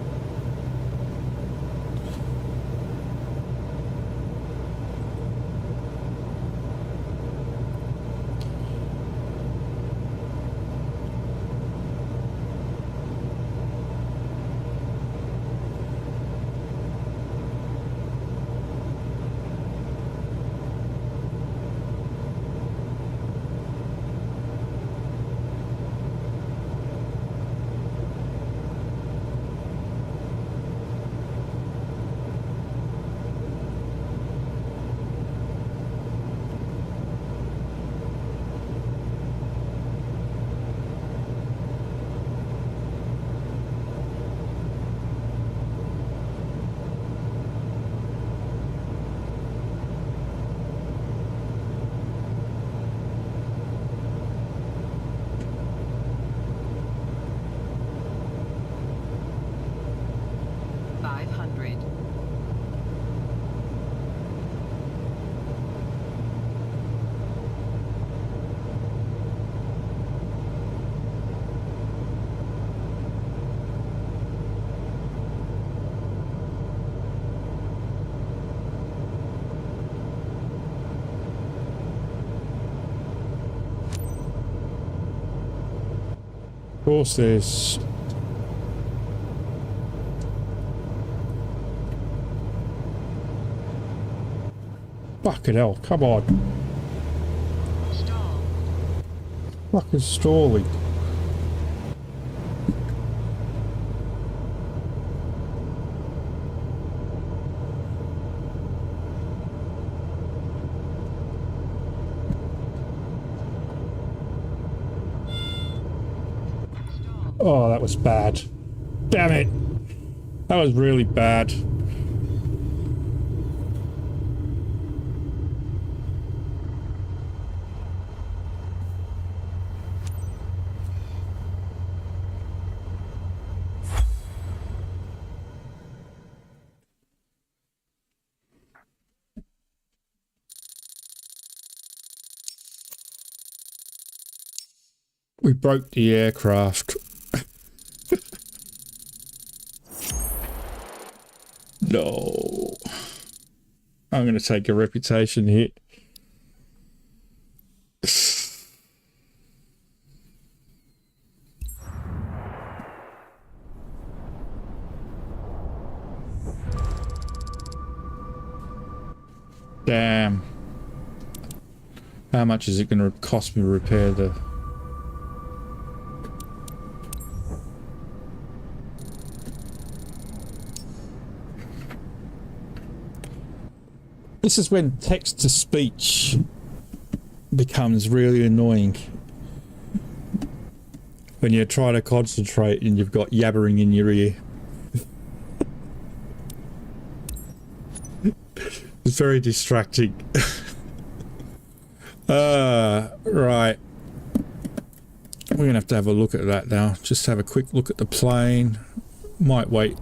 Of course, there's fucking hell, come on. Stall. Fucking stalling. Oh, that was bad. Damn it. That was really bad. We broke the aircraft. No. I'm going to take a reputation hit. Damn. How much is it going to cost me to repair the... This is when text-to-speech becomes really annoying. When you're trying to concentrate and you've got yabbering in your ear. It's very distracting. Right. We're going to have a look at that now. Just have a quick look at the plane. Might wait.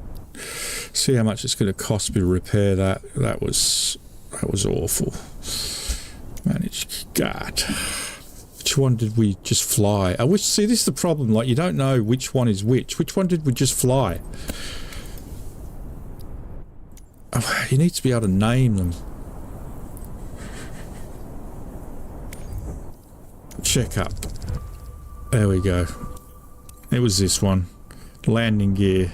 See how much it's going to cost me to repair that. That was awful. Manage. God. Which one did we just fly? I wish, see, this is the problem. Like, you don't know which one is which. Which one did we just fly? Oh, you need to be able to name them. Check up. There we go. It was this one. Landing gear.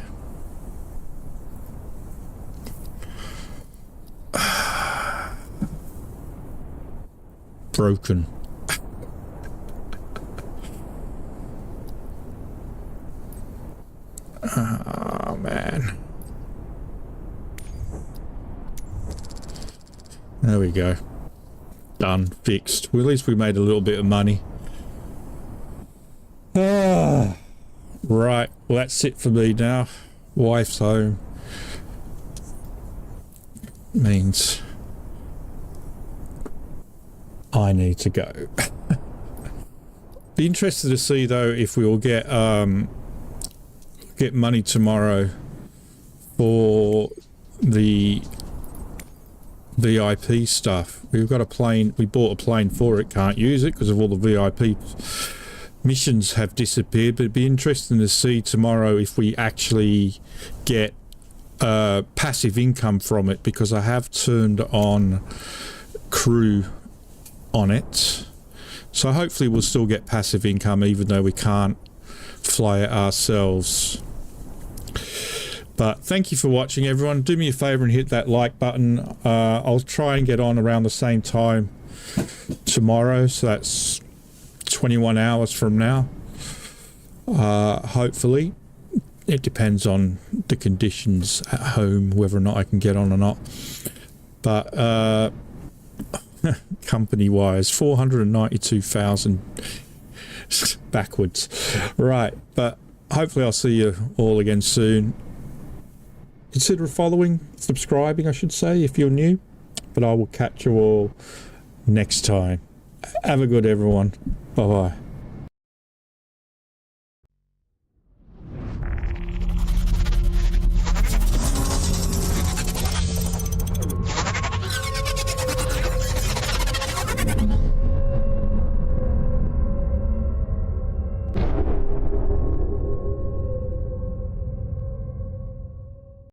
Broken. Oh, man. There we go. Done. Fixed. Well, at least we made a little bit of money. Right. Well, that's it for me now. Wife's home. Means I need to go. Be interested to see though if we will get get money tomorrow for the VIP stuff. We've got a plane. We bought a plane for it. Can't use it because of all the VIP missions have disappeared. But it'd be interesting to see tomorrow if we actually get passive income from it, because I have turned on crew on it. So hopefully we'll still get passive income even though we can't fly it ourselves. But thank you for watching, everyone. Do me a favor and hit that like button. I'll try and get on around the same time tomorrow, so that's 21 hours from now. Hopefully. It depends on the conditions at home, whether or not I can get on or not. But company-wise, 492,000 backwards. Right, but hopefully I'll see you all again soon. Consider following, subscribing, I should say, if you're new. But I will catch you all next time. Have a good everyone. Bye-bye.